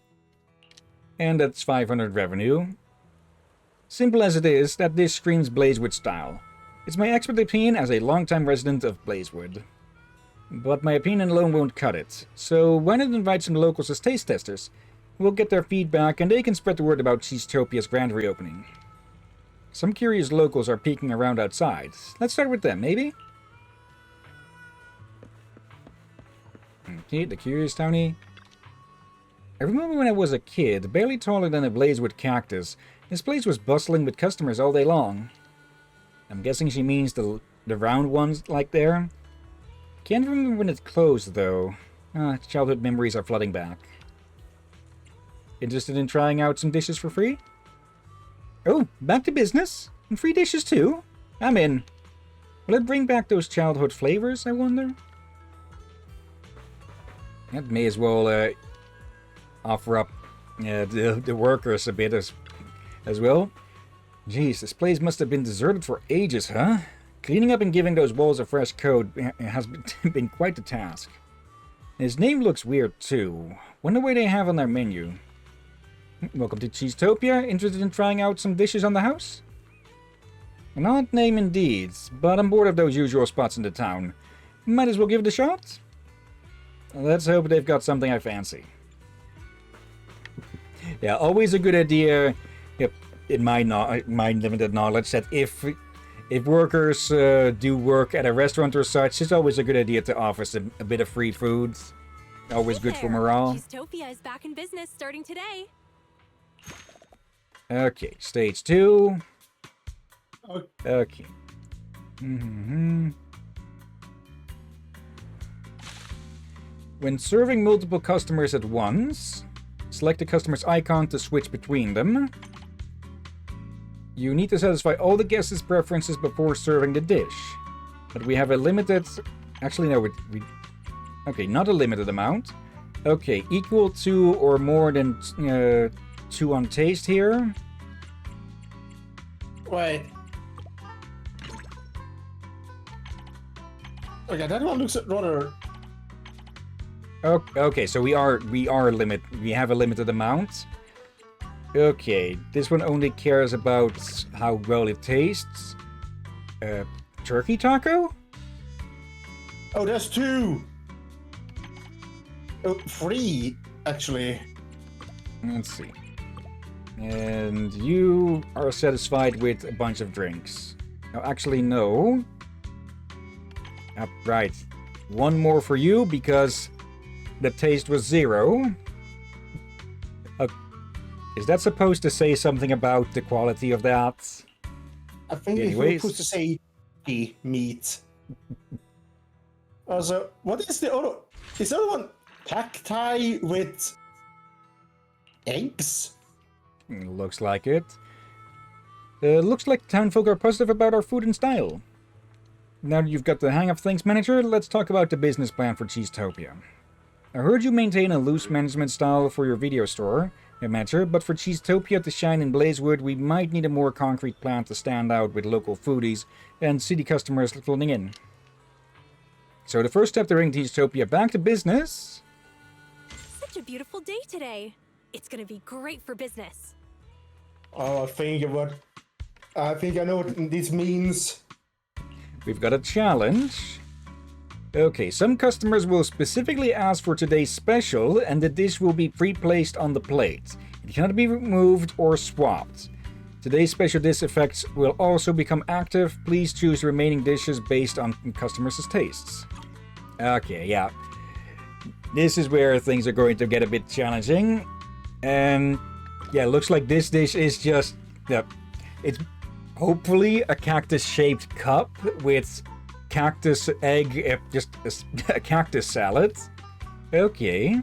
And that's 500 revenue. Simple as it is, that dish screams Blazewood style. It's my expert opinion as a longtime resident of Blazewood. But my opinion alone won't cut it, so why not invite some locals as taste testers? We'll get their feedback and they can spread the word about Cheesetopia's grand reopening. Some curious locals are peeking around outside. Let's start with them, maybe? Okay, the curious townie. I remember when I was a kid, barely taller than a Blazewood cactus. This place was bustling with customers all day long. I'm guessing she means the round ones like there. Can't remember when it closed, though. Childhood memories are flooding back. Interested in trying out some dishes for free? Oh, back to business? And free dishes, too? I'm in. Will it bring back those childhood flavors, I wonder? That may as well offer up the workers a bit as well. Jeez, this place must have been deserted for ages, huh? Cleaning up and giving those walls a fresh coat has been quite the task. His name looks weird too. Wonder what they have on their menu. Welcome to Cheesetopia. Interested in trying out some dishes on the house? An odd name indeed, but I'm bored of those usual spots in the town. Might as well give it a shot. Let's hope they've got something I fancy. Yeah, always a good idea, in my limited knowledge, that if workers do work at a restaurant or such, it's always a good idea to offer them a bit of free food. Always good for morale. Cheesetopia is back in business starting today. Okay, stage 2. Okay. Okay. When serving multiple customers at once, select the customer's icon to switch between them. You need to satisfy all the guests' preferences before serving the dish. But we have a limited... Actually, no, okay, not a limited amount. Okay, equal to or more than 2 on taste here. Wait. Okay, that one looks rather... Okay, so we have a limited amount. Okay, this one only cares about how well it tastes. Turkey taco? Oh, there's 2! Oh, 3, actually. Let's see. And you are satisfied with a bunch of drinks. No, actually, no. Right. 1 more for you, because the taste was 0. Is that supposed to say something about the quality of that? I think it's supposed to say meat. Also, what is the other? Is the other one cacti with eggs? Looks like it. Looks like townfolk are positive about our food and style. Now that you've got the hang of things, manager, let's talk about the business plan for Cheesetopia. I heard you maintain a loose management style for your video store, manager, but for Cheesetopia to shine in Blazewood, we might need a more concrete plan to stand out with local foodies and city customers flooding in. So the first step to bring Cheesetopia back to business... Such a beautiful day today. It's gonna be great for business. Oh, I think I think I know what this means. We've got a challenge. Okay, some customers will specifically ask for today's special, and the dish will be pre-placed on the plate. It cannot be removed or swapped. Today's special dish effects will also become active. Please choose remaining dishes based on customers' tastes. Okay, yeah. This is where things are going to get a bit challenging. And yeah, looks like this dish is just... it's hopefully a cactus-shaped cup with cactus egg, just a cactus salad. Okay.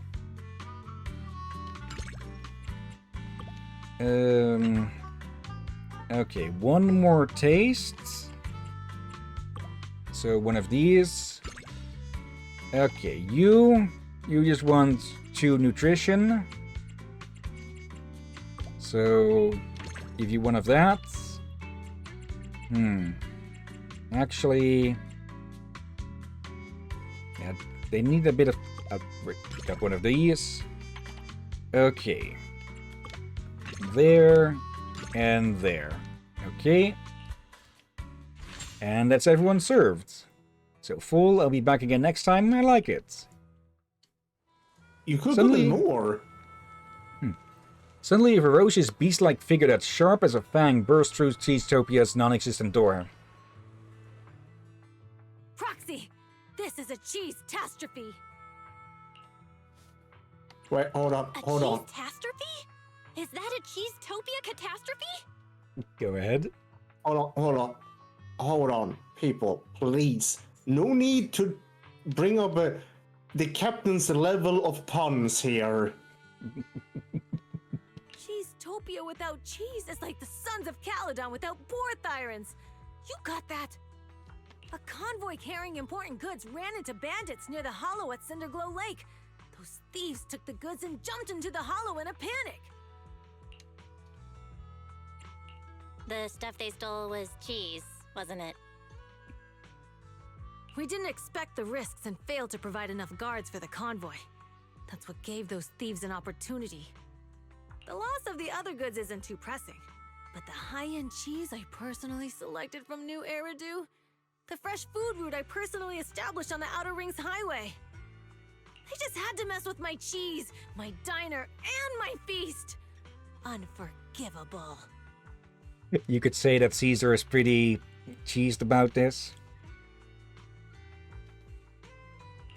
Okay, one more taste. So one of these. Okay, you just want 2 nutrition. So give you one of that. Actually, yeah, they need a bit of. Got one of these. Okay. There and there. Okay. And that's everyone served. So full. I'll be back again next time. I like it. You could do more. Suddenly, a ferocious beast-like figure that's sharp as a fang bursts through Cheesetopia's non-existent door. Proxy! This is a cheese-tastrophe! Wait, hold on. A cheese-tastrophe? Is that a Cheesetopia catastrophe? Go ahead. Hold on, people, please. No need to bring up the captain's level of puns here. Cheesetopia without cheese is like the Sons of Caledon without Borthyrans. You got that? A convoy carrying important goods ran into bandits near the hollow at Cinderglow Lake. Those thieves took the goods and jumped into the hollow in a panic. The stuff they stole was cheese, wasn't it? We didn't expect the risks and failed to provide enough guards for the convoy. That's what gave those thieves an opportunity. The loss of the other goods isn't too pressing, but the high-end cheese I personally selected from New Eridu, the fresh food route I personally established on the Outer Rings Highway. They just had to mess with my cheese, my diner, and my feast. Unforgivable. You could say that Caesar is pretty cheesed about this.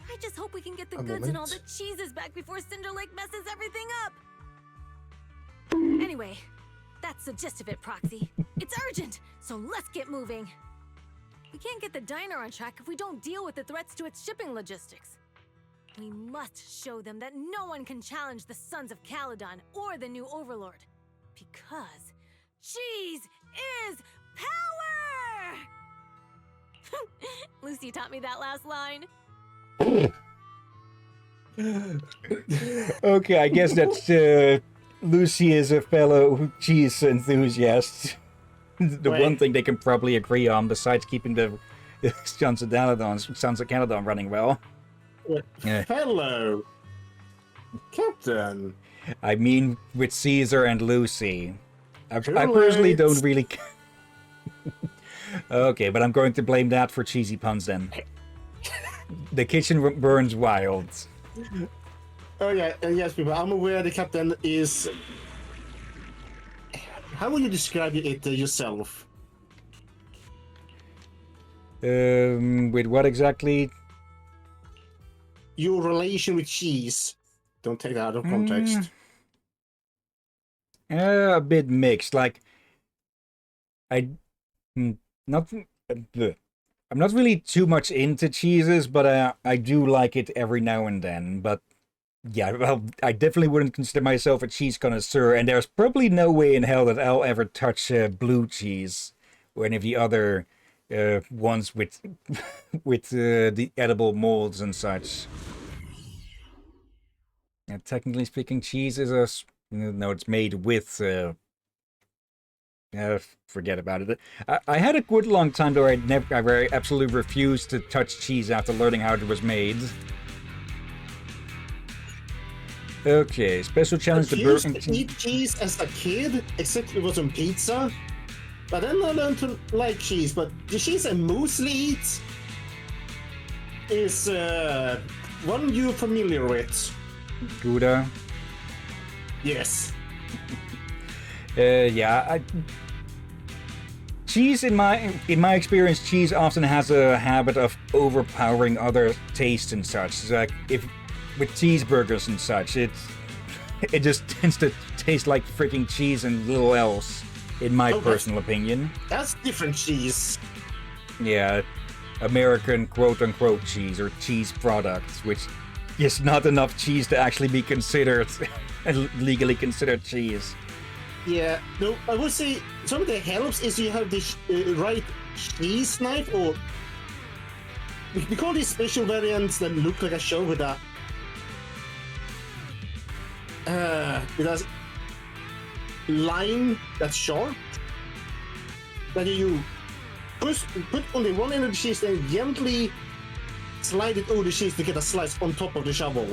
I just hope we can get the goods and all the cheeses back before Cinder Lake messes everything up. Anyway, that's the gist of it, Proxy. It's urgent, so let's get moving. We can't get the diner on track if we don't deal with the threats to its shipping logistics. We must show them that no one can challenge the Sons of Caledon or the new Overlord. Because cheese is power! Lucy taught me that last line. Okay, I guess that's Lucy is a fellow cheese enthusiast. The one thing they can probably agree on, besides keeping the Sons of Caledon running well. Hello, Captain. I mean, with Caesar and Lucy. I personally don't really... Okay, but I'm going to blame that for cheesy puns then. The kitchen burns wild. Oh yeah, yes, people. I'm aware the captain is... How would you describe it yourself? With what exactly? Your relation with cheese. Don't take that out of context. A bit mixed. Like, I'm not really too much into cheeses, but I do like it every now and then. But yeah, well, I definitely wouldn't consider myself a cheese connoisseur, and there's probably no way in hell that I'll ever touch blue cheese or any of the other ones with the edible molds and such. Yeah, technically speaking, cheese is it's made with. Forget about it. I had a good long time where I absolutely refused to touch cheese after learning how it was made. Okay, special challenge to used to eat cheese as a kid, except it was on pizza. But then I learned to like cheese. But the cheese I mostly eat is one you're familiar with. Gouda. Yes. Yeah. Cheese, in my experience, cheese often has a habit of overpowering other tastes and such. It's like if with cheeseburgers and such, it just tends to taste like freaking cheese and little else, in my personal opinion. That's different cheese. Yeah, American quote-unquote cheese or cheese products, which is not enough cheese to actually be considered legally considered cheese. Yeah, no, I would say something that helps is you have this right cheese knife, or we call these special variants that look like a shoulder. It has line that's sharp that you put on the one end of the cheese and gently slide it over the cheese to get a slice on top of the shovel.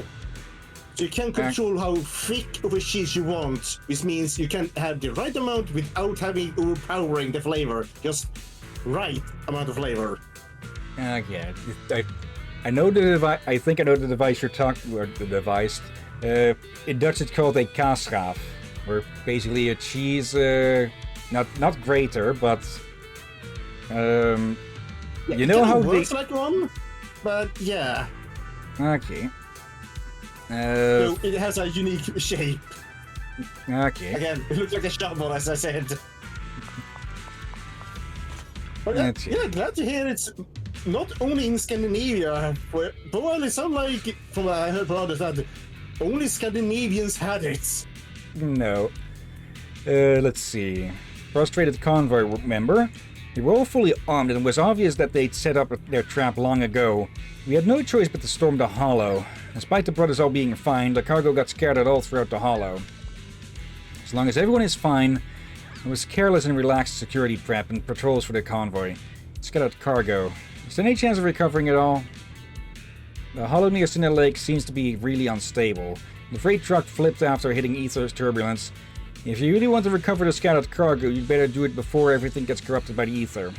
So you can control how thick of a cheese you want, which means you can have the right amount without having overpowering the flavor. Just right amount of flavor. Yeah, I know the device. I think I know the device you're talking about. The device. In Dutch, it's called a kaasgaaf, where basically a cheese, not grater, but you know how it works like one, but yeah. Okay. So it has a unique shape. Okay. Again, it looks like a shovel, as I said. But yeah, glad to hear it's not only in Scandinavia. But well, it sounds like, from what I heard from others, that only Scandinavians had it. No. Let's see. Frustrated convoy member. They were all fully armed, and it was obvious that they'd set up their trap long ago. We had no choice but to storm the hollow. Despite the brothers all being fine, the cargo got scattered all throughout the hollow. As long as everyone is fine, it was careless and relaxed security prep and patrols for the convoy. Scattered cargo. Is there any chance of recovering it all? The hollow near Cinder Lake seems to be really unstable. The freight truck flipped after hitting ether's turbulence. If you really want to recover the scattered cargo, you'd better do it before everything gets corrupted by the ether.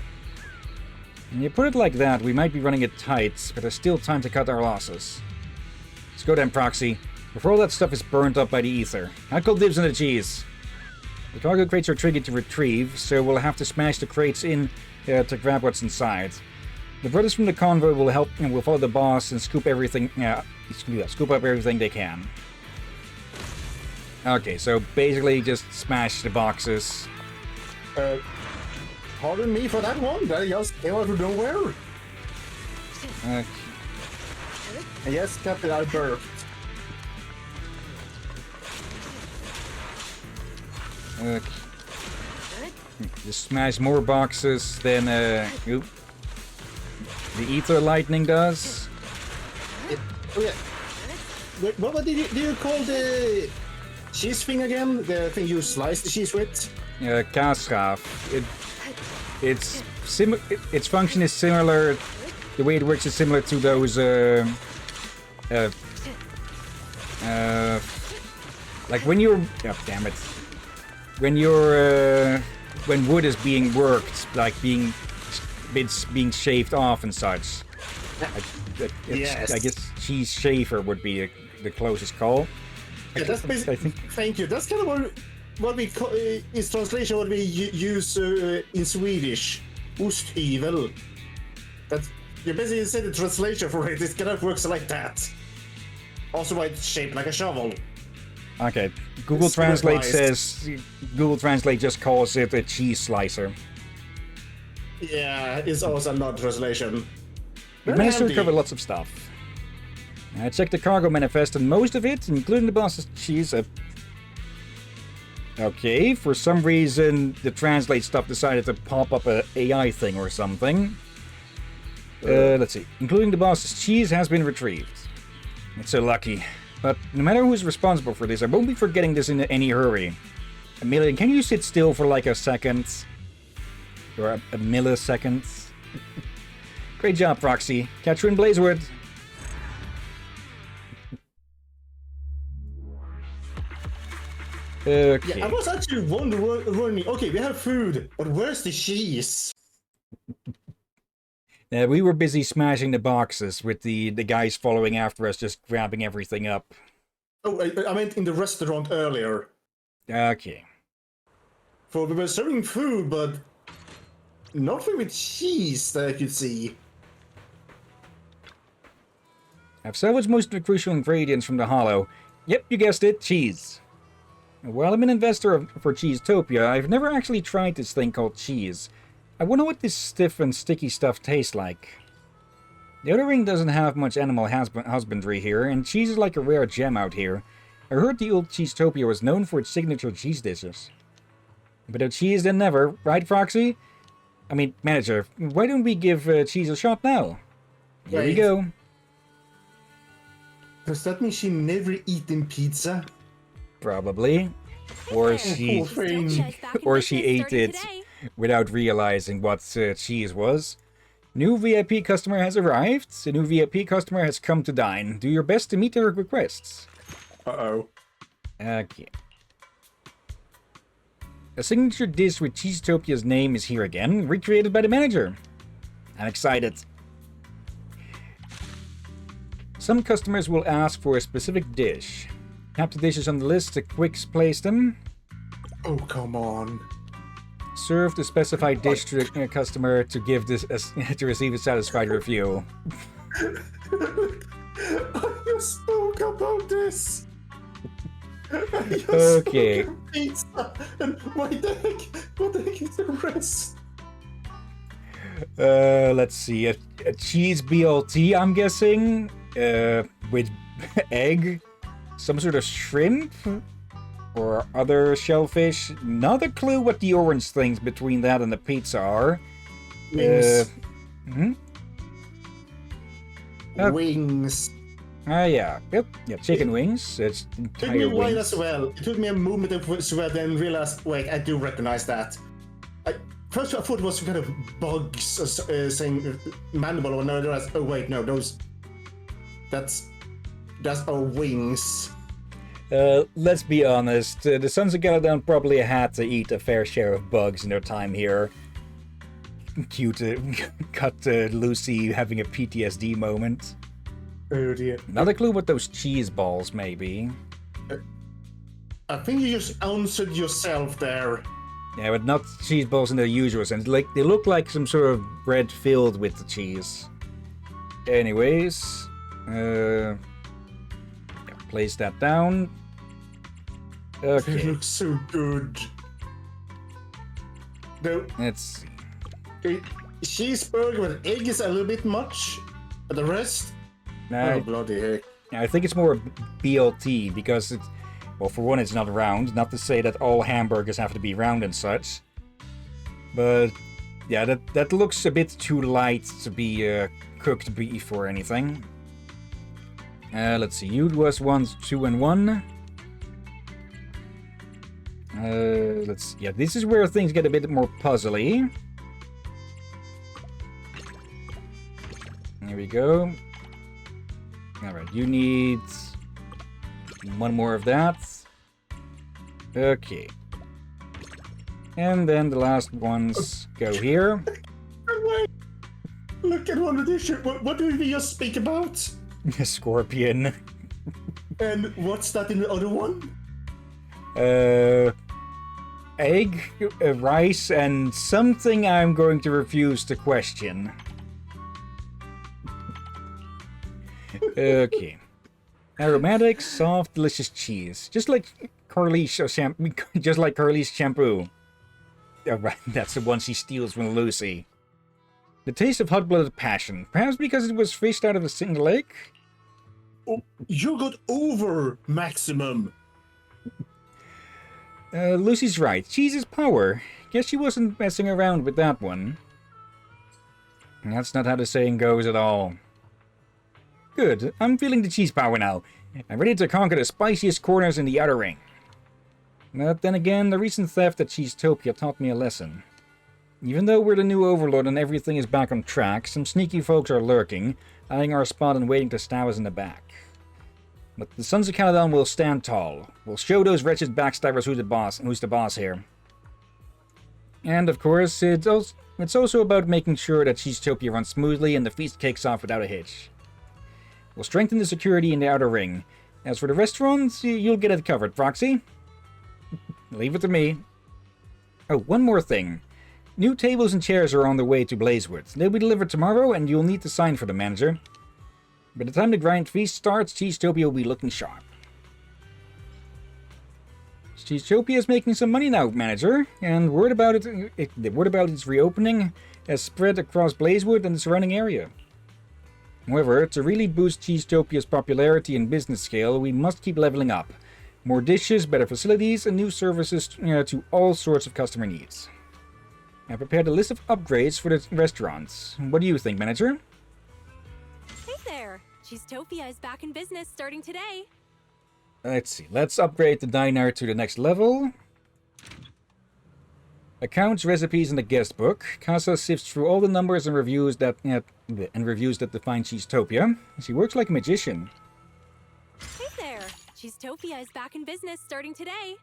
When you put it like that, we might be running it tight, but there's still time to cut our losses. Let's go then, Proxy. Before all that stuff is burnt up by the ether. I call dibs on the cheese. The cargo crates are tricky to retrieve, so we'll have to smash the crates in to grab what's inside. The brothers from the convoy will help and will follow the boss and scoop everything. Scoop up everything they can. Okay, so basically just smash the boxes. Pardon me for that one. That just came out of nowhere. Okay. Yes, Captain, I burped. Okay. Just smash more boxes than the ether lightning does. Oh yeah. Wait, what did you call the cheese thing again? The thing you slice the cheese with? Kaasgaaf. Its function is similar. The way it works is similar to those like when you're damn it. When wood is being worked, like bits being shaved off and such. Yes. I guess cheese shaver would be the closest call. Yeah, that's basically. Thank you. That's kind of what we call, is translation what we use in Swedish. Osthyvel. That's you basically say the translation for it. It kind of works like that. Also, why it's shaped like a shovel. Okay, Google Translate says Google Translate just calls it a cheese slicer. Yeah, it's also not translation. We managed to recover lots of stuff. I checked the cargo manifest and most of it, including the boss's cheese. Okay, for some reason the Translate stuff decided to pop up a AI thing or something. Let's see. Including the boss's cheese has been retrieved. It's so lucky. But no matter who's responsible for this, I won't be forgetting this in any hurry. Amelia, can you sit still for like a second? Or a millisecond? Great job, Proxy. Catch you in Blazewood. Okay. Yeah, I was actually wondering. Okay, we have food, but where's the cheese? We were busy smashing the boxes with the guys following after us, just grabbing everything up. Oh, I meant in the restaurant earlier. Okay. For we were serving food, but nothing with cheese that I could see. I've salvaged most of the crucial ingredients from the hollow. Yep, you guessed it, cheese. While I'm an investor for Cheesetopia, I've never actually tried this thing called cheese. I wonder what this stiff and sticky stuff tastes like. The Outer Ring doesn't have much animal husbandry here, and cheese is like a rare gem out here. I heard the old Cheesetopia was known for its signature cheese dishes. Better cheese than never, right, Foxy? I mean, manager, why don't we give cheese a shot now? Here we go. Does that mean she never eaten pizza? Probably. Or she ate it without realizing what cheese was. New VIP customer has arrived. A new VIP customer has come to dine. Do your best to meet their requests. Uh-oh. Okay. A signature dish with Cheesetopia's name is here again, recreated by the manager. I'm excited. Some customers will ask for a specific dish. Tap the dishes on the list to quick place them. Oh, come on. Serve the specified dish to the customer to give this to receive a satisfied review. You spoke about this. Okay. Pizza. And what the heck is the rest? Let's see. A cheese BLT, I'm guessing, with egg, some sort of shrimp, or other shellfish. Not a clue what the orange things between that and the pizza are. Wings. Hmm? Wings. Yeah. Yep. Yeah, chicken wings. It's It took me entire a while wings. as well. It took me a moment as well, then realized, wait, I do recognize that. First I thought it was kind of bugs saying mandible, or no, oh wait, no, that's our wings. Let's be honest. The Sons of Galadan probably had to eat a fair share of bugs in their time here. Cute cut Lucy having a PTSD moment. Oh dear. Not a clue what those cheese balls may be. I think you just answered yourself there. Yeah, but not cheese balls in their usual sense. Like, they look like some sort of bread filled with the cheese. Anyways, yeah, place that down. They Okay, look so good. No, let's see. cheeseburger with egg is a little bit much, but the rest, Now, oh bloody heck. I think it's more BLT because it's, well, for one, it's not round. Not to say that all hamburgers have to be round and such. But yeah, that looks a bit too light to be cooked beef or anything. Let's see. You was 1, 2, and 1. Yeah, this is where things get a bit more puzzly. There we go. Alright, you need one more of that. Okay. And then the last ones go here. Wait, look at one of these. What did we just speak about? Scorpion. And what's that in the other one? Egg, rice, and something I'm going to refuse to question. Okay. Aromatic, soft, delicious cheese. Just like Carly's shampoo. Oh, right, that's the one she steals from Lucy. The taste of hot-blooded passion. Perhaps because it was fished out of a single egg? Oh, you got over maximum. Lucy's right. Cheese is power. Guess she wasn't messing around with that one. That's not how the saying goes at all. Good. I'm feeling the cheese power now. I'm ready to conquer the spiciest corners in the Outer Ring. But then again, the recent theft at Cheesetopia taught me a lesson. Even though we're the new overlord and everything is back on track, some sneaky folks are lurking, eyeing our spot and waiting to stab us in the back. But the Sons of Caledon will stand tall. We'll show those wretched backstabbers who's the boss here. And of course, it's also about making sure that Cheesetopia runs smoothly and the feast kicks off without a hitch. We'll strengthen the security in the outer ring. As for the restaurants, you'll get it covered, Proxy. Leave it to me. Oh, one more thing. New tables and chairs are on the way to Blazewood. They'll be delivered tomorrow, and you'll need to sign for the manager. By the time the grind feast starts, Cheesetopia will be looking sharp. Cheesetopia is making some money now, manager, and the word about its reopening has spread across Blazewood and the surrounding area. However, to really boost Cheesetopia's popularity and business scale, we must keep leveling up. More dishes, better facilities, and new services to all sorts of customer needs. I prepared a list of upgrades for the restaurants. What do you think, manager? Hey there! Cheesetopia is back in business starting today. Let's see. Let's upgrade the diner to the next level. Accounts, recipes, and the guest book. Casa sifts through all the numbers and reviews that define Cheesetopia. She works like a magician. Hey there! Cheesetopia is back in business starting today.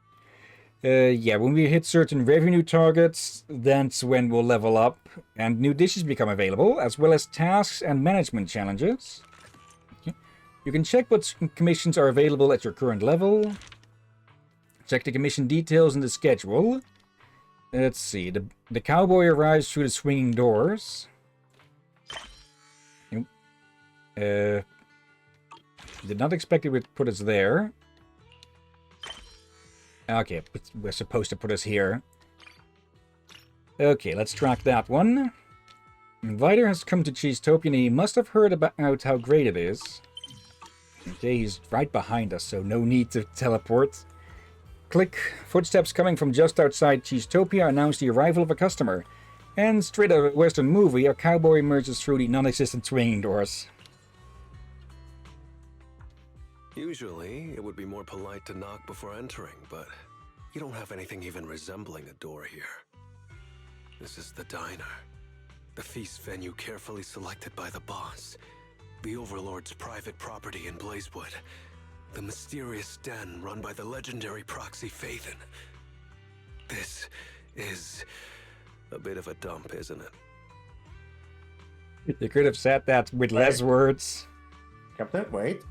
Yeah, when we hit certain revenue targets, that's when we'll level up, and new dishes become available, as well as tasks and management challenges. Okay. You can check what commissions are available at your current level. Check the commission details in the schedule. Let's see, the cowboy arrives through the swinging doors. Did not expect it would put us there. Okay, we're supposed to put us here. Okay, let's track that one. Inviter has come to Cheesetopia and he must have heard about how great it is. Okay, he's right behind us, so no need to teleport. Click. Footsteps coming from just outside Cheesetopia announce the arrival of a customer. And straight out of a Western movie, a cowboy emerges through the non-existent swinging doors. Usually, it would be more polite to knock before entering, but you don't have anything even resembling a door here. This is the diner. The feast venue carefully selected by the boss. The Overlord's private property in Blazewood. The mysterious den run by the legendary proxy Phaethon. This is a bit of a dump, isn't it? You could have said that with less words. Captain, wait.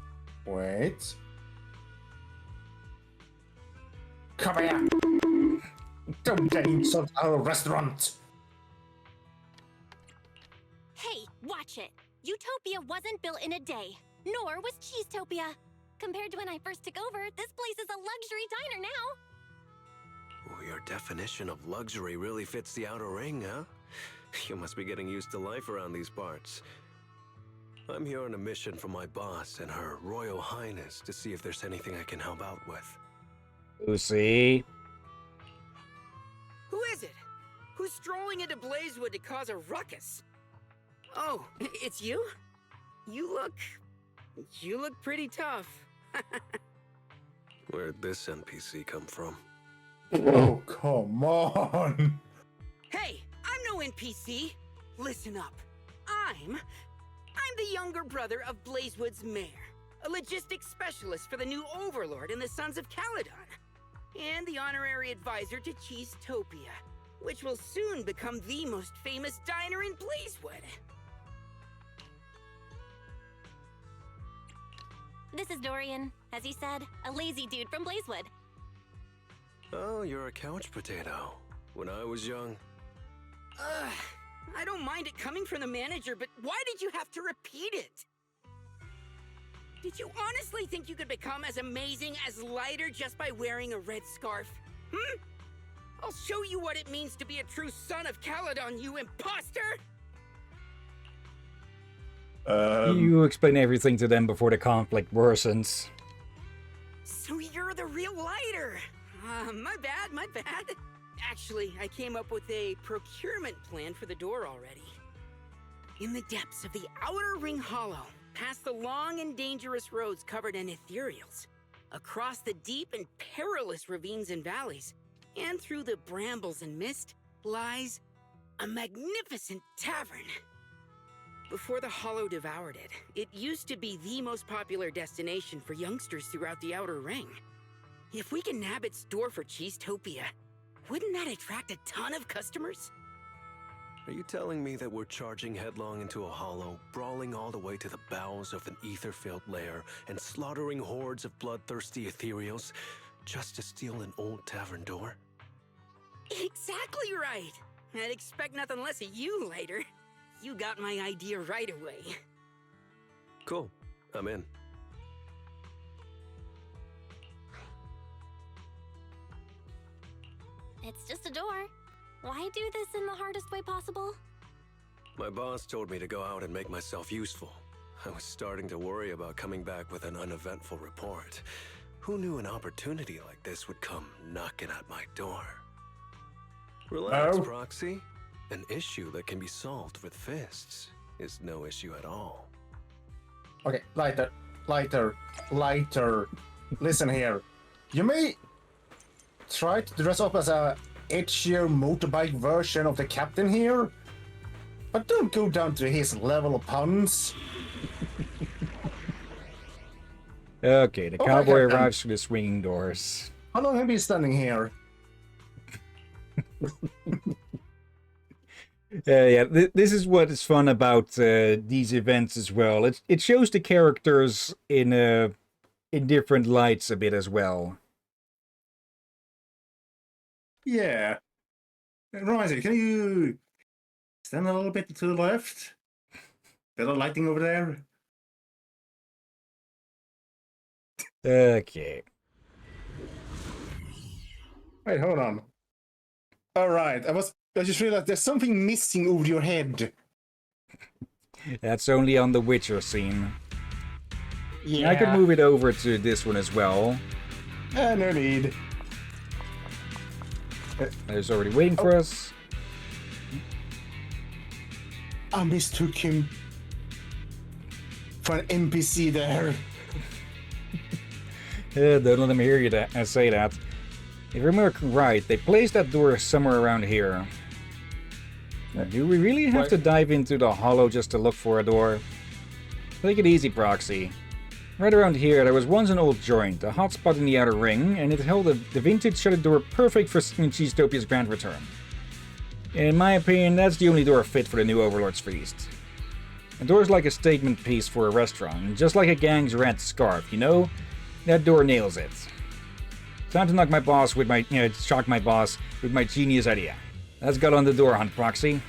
Come here! Don't insult our restaurant! Hey, watch it! Utopia wasn't built in a day, nor was Cheesetopia. Compared to when I first took over, this place is a luxury diner now. Ooh, your definition of luxury really fits the outer ring, huh? You must be getting used to life around these parts. I'm here on a mission from my boss and her Royal Highness to see if there's anything I can help out with. Lucy. Who is it? Who's strolling into Blazewood to cause a ruckus? Oh, it's you? You look pretty tough. Where'd this NPC come from? Oh, come on! Hey, I'm no NPC. Listen up. I'm the younger brother of Blazewood's mayor, a logistics specialist for the new Overlord and the Sons of Caledon, and the honorary advisor to Cheesetopia, which will soon become the most famous diner in Blazewood. This is Dorian, as he said, a lazy dude from Blazewood. Oh, you're a couch potato. When I was young... I don't mind it coming from the manager, but why did you have to repeat it? Did you honestly think you could become as amazing as Lighter just by wearing a red scarf? I'll show you what it means to be a true son of Caledon, you imposter! You explain everything to them before the conflict worsens. So you're the real Lighter! My bad. Actually, I came up with a procurement plan for the door already. In the depths of the Outer Ring Hollow, past the long and dangerous roads covered in ethereals, across the deep and perilous ravines and valleys, and through the brambles and mist, lies a magnificent tavern. before the Hollow devoured it, it used to be the most popular destination for youngsters throughout the Outer Ring. If we can nab its door for Cheesetopia, wouldn't that attract a ton of customers? Are you telling me that we're charging headlong into a hollow, brawling all the way to the bowels of an ether-filled lair, and slaughtering hordes of bloodthirsty ethereals just to steal an old tavern door? Exactly right! I'd expect nothing less of you, later. You got my idea right away. Cool. I'm in. It's just a door. Why do this in the hardest way possible? My boss told me to go out and make myself useful. I was starting to worry about coming back with an uneventful report. Who knew an opportunity like this would come knocking at my door? Relax, Proxy. An issue that can be solved with fists is no issue at all. Okay, lighter. Listen here. You may try to dress up as a edgier motorbike version of the captain here, but don't go down to his level of puns. Okay, the cowboy arrives through the swinging doors. How long have you been standing here? Yeah, this is what is fun about these events as well. It shows the characters in different lights a bit as well. Yeah. Rising, can you stand a little bit to the left? Better lighting over there. Okay. Wait, hold on. All right, I just realized there's something missing over your head. That's only on the Witcher scene. Yeah. I could move it over to this one as well. No need. There's already waiting for us. I mistook him for an NPC there. Don't let them hear you say that. If I remember right, they placed that door somewhere around here. Now, do we really have to dive into the hollow just to look for a door? Take it easy, Proxy. Right around here, there was once an old joint, a hotspot in the Outer Ring, and it held the vintage shuttered door perfect for Cheesetopia's grand return. In my opinion, that's the only door fit for the new Overlord's feast. A door's like a statement piece for a restaurant, and just like a gang's red scarf, you know? That door nails it. Time to knock my boss with my, shock my boss with my genius idea. Let's go on the door hunt, Proxy.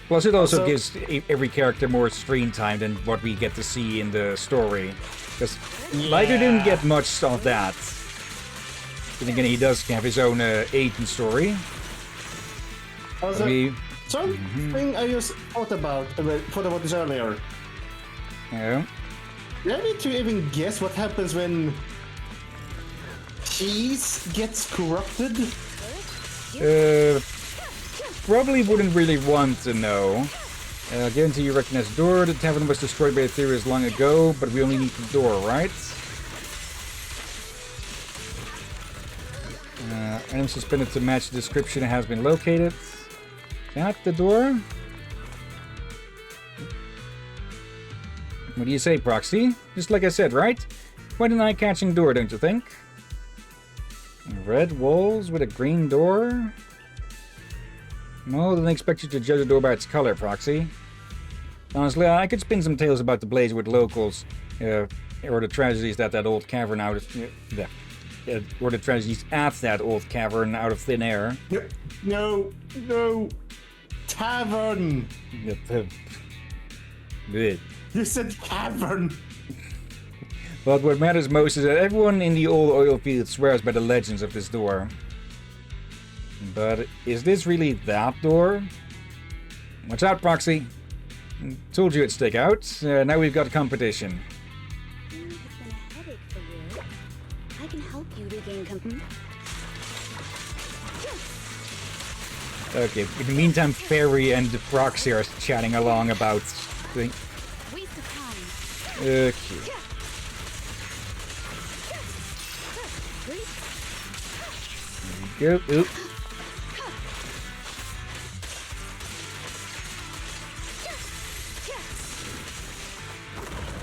Plus, it also gives every character more screen time than what we get to see in the story. Because Lighter didn't get much of that. Then again, he does have his own agent story. Something I just thought about this earlier. Yeah. Do I need to even guess what happens when cheese gets corrupted? Probably wouldn't really want to know. Guarantee you recognize the door. The tavern was destroyed by Ethereus long ago, but we only need the door, right? Item suspended to match the description has been located. Is that the door? What do you say, Proxy? Just like I said, right? Quite an eye-catching door, don't you think? Red walls with a green door? No, didn't expect you to judge a door by its color, Proxy. Honestly, I could spin some tales about the blaze with locals, or the tragedies that old cavern out of... or the tragedies at that old cavern out of thin air. No. Tavern! You said cavern! But what matters most is that everyone in the old oil field swears by the legends of this door. But is this really that door? Watch out, Proxy. Told you it'd stick out. Now we've got competition. It's been a headache for you. I can help you regain Okay, in the meantime, Fairy and Proxy are chatting along about things. Okay. There we go. Oop.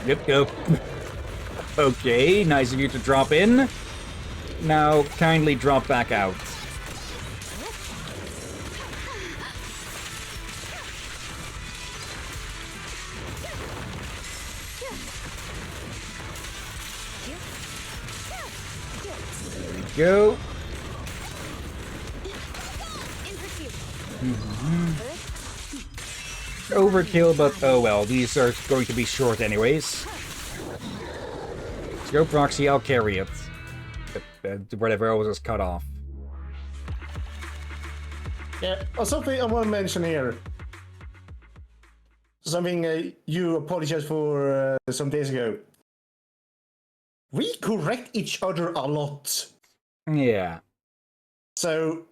Yep, yep. Okay, nice of you to drop in. Now, kindly drop back out. There we go. Overkill, but oh well, these are going to be short anyways. Let's go, Proxy, I'll carry it. Whatever else is cut off. Yeah, something I want to mention here. Something you apologized for some days ago. We correct each other a lot. Yeah. So,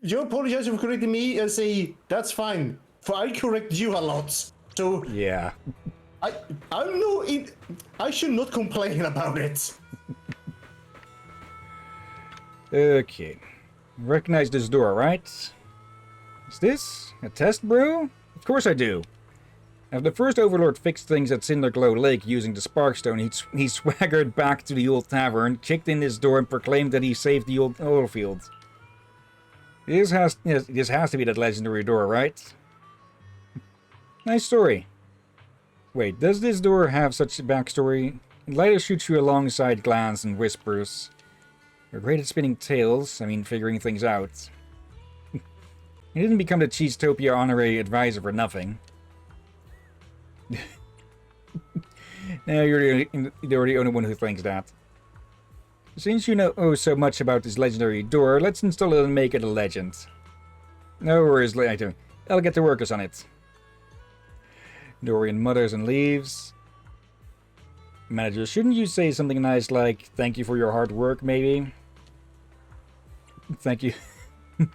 you apologize for correcting me and say, that's fine. For I correct you a lot. So, yeah. I should not complain about it. Okay. Recognize this door, right? Is this a test brew? Of course I do. After the first Overlord fixed things at Cinderglow Lake using the Sparkstone, he swaggered back to the old tavern, kicked in his door, and proclaimed that he saved the old oil field. This has to be that legendary door, right? Nice story. Wait, does this door have such a backstory? It later shoots you alongside glance and whispers. You're great at spinning tales, figuring things out. He didn't become the Cheesetopia honorary advisor for nothing. Now you're the only one who thinks that. Since you know so much about this legendary door, let's install it and make it a legend. No worries later. I'll get the workers on it. Dorian mutters and leaves. Manager, shouldn't you say something nice like, thank you for your hard work, maybe? Thank you.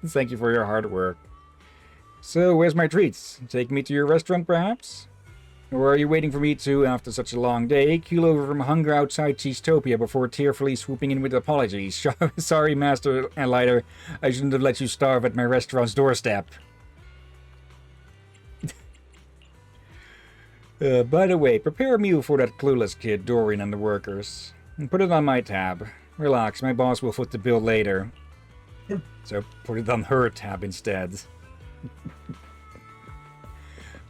Thank you for your hard work. So, where's my treats? Take me to your restaurant, perhaps? Or are you waiting for me to, after such a long day, keel over from hunger outside Cheesetopia before tearfully swooping in with apologies? Sorry, Master and Lighter. I shouldn't have let you starve at my restaurant's doorstep. By the way, prepare a meal for that clueless kid, Dorian, and the workers. And put it on my tab. Relax, my boss will foot the bill later. So put it on her tab instead.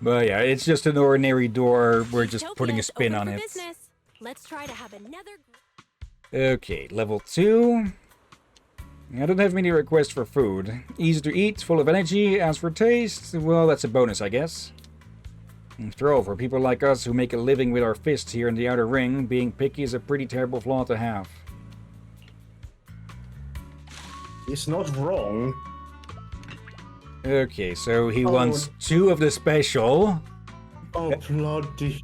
But yeah, it's just an ordinary door. We're just putting a spin on it. Let's try to have another. Okay, level 2. I don't have many requests for food. Easy to eat, full of energy. As for taste, well, that's a bonus, I guess. After all, for people like us who make a living with our fists here in the Outer Ring, being picky is a pretty terrible flaw to have. It's not wrong. Okay, so he wants 2 of the special. Oh, bloody.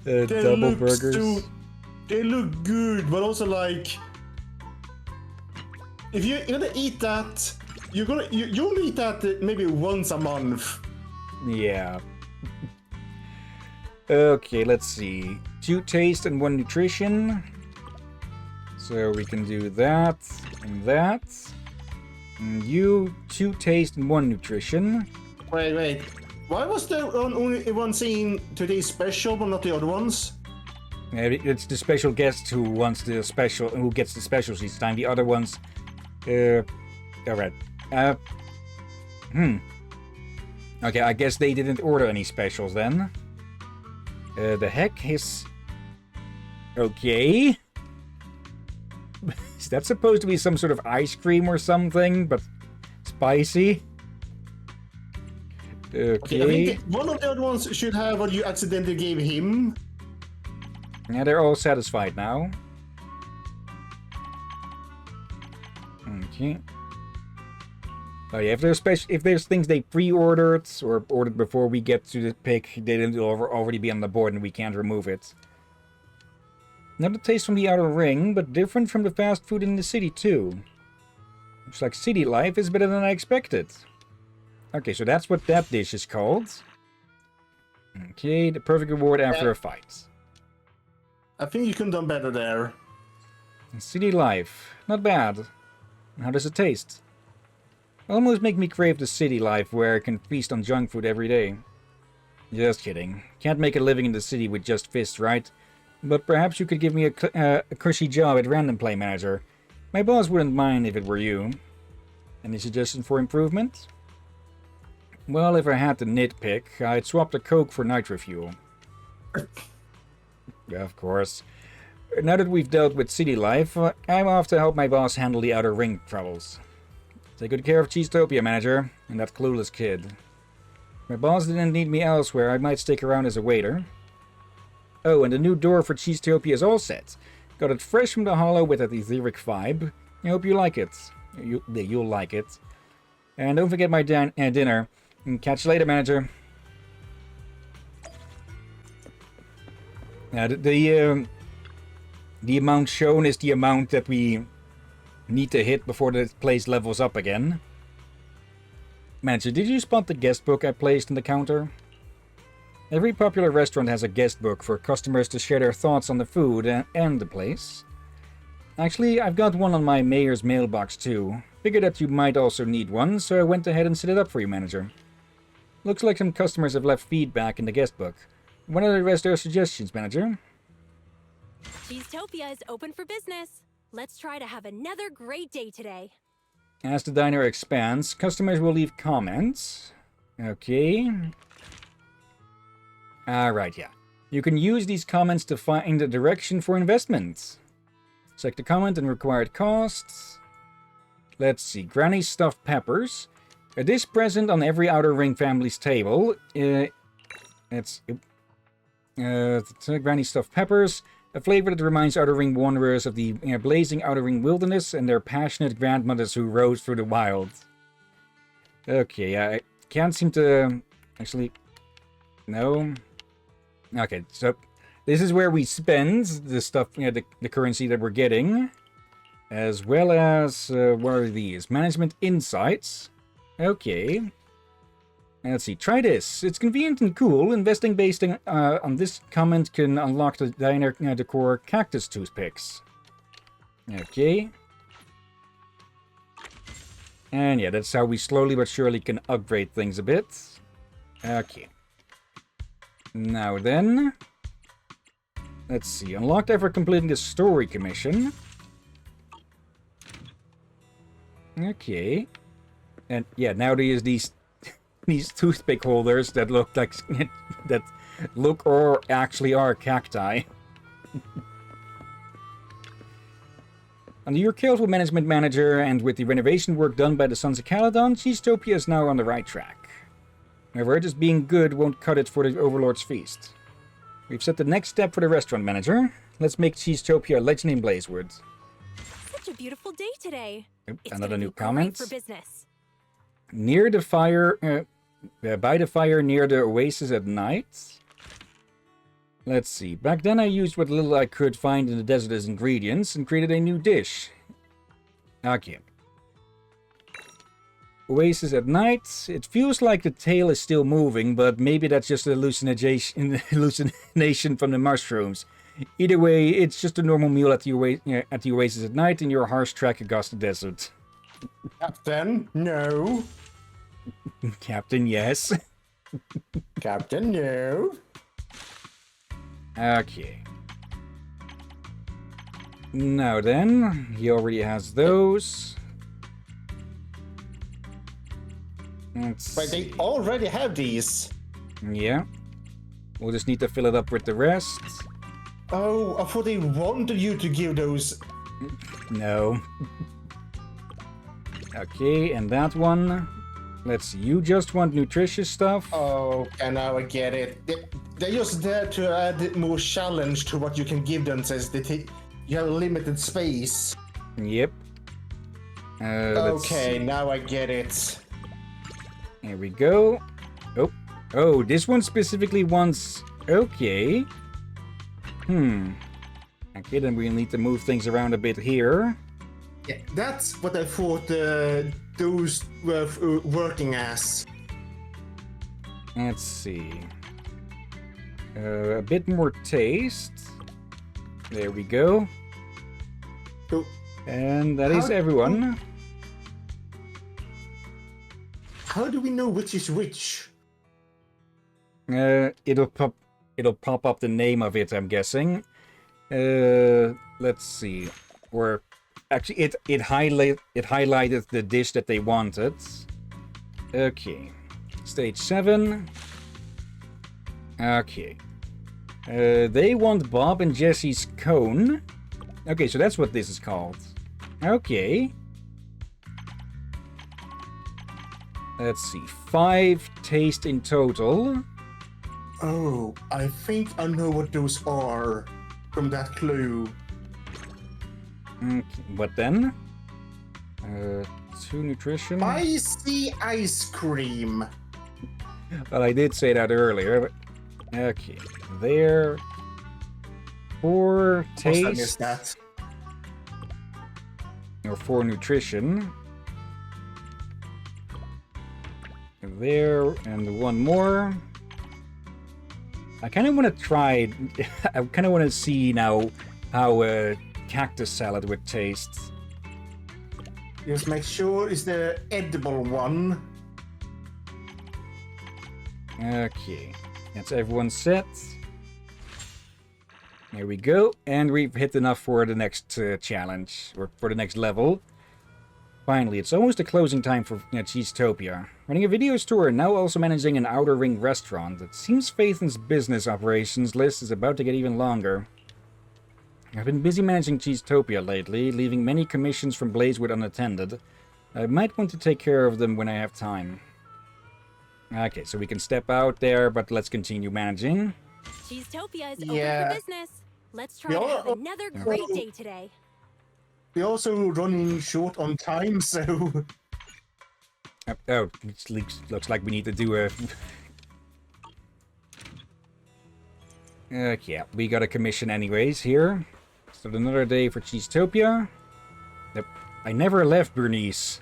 Double burgers. They look good, but also like... If you're gonna eat that, you'll eat that maybe once a month. Yeah. Okay, let's see. 2 taste and 1 nutrition. So we can do that and that. And you, 2 taste and 1 nutrition. Wait. Why was there only one scene today's special, but not the other ones? It's the special guest who wants the special, who gets the specials each time. The other ones, alright. Okay, I guess they didn't order any specials then. The heck is... Okay. Is that supposed to be some sort of ice cream or something, but spicy? Okay. I think one of the other ones should have what you accidentally gave him. Yeah, they're all satisfied now. Okay. Oh yeah, if there's things they pre-ordered or ordered before we get to the pick, they didn't already be on the board and we can't remove it. Not a taste from the Outer Ring, but different from the fast food in the city too. Looks like city life is better than I expected. Okay, so that's what that dish is called. Okay, the perfect reward after a fight. I think you could have done better there. City life, not bad. How does it taste? Almost make me crave the city life where I can feast on junk food every day. Just kidding. Can't make a living in the city with just fists, right? But perhaps you could give me a cushy job at Random Play Manager. My boss wouldn't mind if it were you. Any suggestions for improvement? Well, if I had to nitpick, I'd swap the Coke for nitro fuel. Yeah, of course. Now that we've dealt with city life, I'm off to help my boss handle the outer ring troubles. Take good care of Cheesetopia, manager, and that clueless kid. If my boss didn't need me elsewhere, I might stick around as a waiter. Oh, and the new door for Cheesetopia is all set. Got it fresh from the hollow with that etheric vibe. I hope you like it. You'll like it. And don't forget my dinner. And catch you later, manager. Now, the amount shown is the amount that we need to hit before the place levels up again. Manager, did you spot the guest book I placed on the counter? Every popular restaurant has a guest book for customers to share their thoughts on the food and the place. Actually, I've got one on my mayor's mailbox too. Figured that you might also need one, so I went ahead and set it up for you, manager. Looks like some customers have left feedback in the guest book. What are the rest of their suggestions, manager? Cheesetopia is open for business. Let's try to have another great day today. As the diner expands, customers will leave comments. Okay. Alright, yeah. You can use these comments to find a direction for investments. Select the comment and required costs. Let's see. Granny Stuffed Peppers. A dish present on every Outer Ring family's table. It's Granny Stuffed Peppers. A flavor that reminds Outer Ring wanderers of the blazing Outer Ring wilderness and their passionate grandmothers who rode through the wild. Okay, I can't seem to... Actually... No. Okay, so... This is where we spend the stuff, the currency that we're getting. As well as... what are these? Management Insights. Okay. Let's see, try this. It's convenient and cool. Investing based on this comment can unlock the diner decor cactus toothpicks. Okay. And yeah, that's how we slowly but surely can upgrade things a bit. Okay. Now then... Let's see, unlocked after completing the story commission. Okay. And yeah, now there's these toothpick holders that look like that look or actually are cacti. Under your careful management manager and with the renovation work done by the Sons of Caledon, Cheesetopia is now on the right track. However, just being good won't cut it for the Overlord's feast. We've set the next step for the restaurant manager. Let's make Cheesetopia a legend in Blazewood. Such a beautiful day today. It's another gonna new be great comment. for business. Near the fire, by the fire near the oasis at night. Let's see. Back then I used what little I could find in the desert as ingredients and created a new dish. Okay. Oasis at night. It feels like the tail is still moving, but maybe that's just an hallucination from the mushrooms. Either way, it's just a normal meal at the oasis at night in your harsh trek across the desert. Captain, no. Captain, yes. Captain, no. Okay. Now then, he already has those. But they already have these. Yeah. We'll just need to fill it up with the rest. Oh, I thought they wanted you to give those. No. Okay, and that one. Let's see, you just want nutritious stuff? Oh, and now I get it. They're just there to add more challenge to what you can give them, since you have limited space. Yep. Okay, now I get it. Here we go. Oh, this one specifically wants... Okay. Okay, then we need to move things around a bit here. Yeah, that's what I thought those were working as. Let's see. A bit more taste. There we go. Oh. And that is everyone. How do we know which is which? It'll pop up the name of it, I'm guessing. Let's see. Or actually, it highlighted the dish that they wanted. Okay, stage 7. Okay, they want Bob and Jesse's cone. Okay, so that's what this is called. Okay. Let's see, 5 taste in total. Oh, I think I know what those are from that clue. What then? 2 nutrition. Spicy ice cream. Well, I did say that earlier. But... Okay, there. 4 taste. I missed that. Or 4 nutrition. There, and 1 more. I kind of want to try. I kind of want to see now how a cactus salad would taste. Just make sure it's the edible one. Okay, that's everyone set. There we go, and we've hit enough for the next challenge, or for the next level. Finally, it's almost the closing time for Cheesetopia. Running a video store and now also managing an outer ring restaurant. It seems Phaethon's business operations list is about to get even longer. I've been busy managing Cheesetopia lately, leaving many commissions from Blazewood unattended. I might want to take care of them when I have time. Okay, so we can step out there, but let's continue managing. Cheesetopia is open for business. Let's try to have another great day today. We're also running short on time, so... Oh, it looks like we need to do a... Okay, we got a commission anyways here. So another day for Cheesetopia. Yep. I never left Bernice.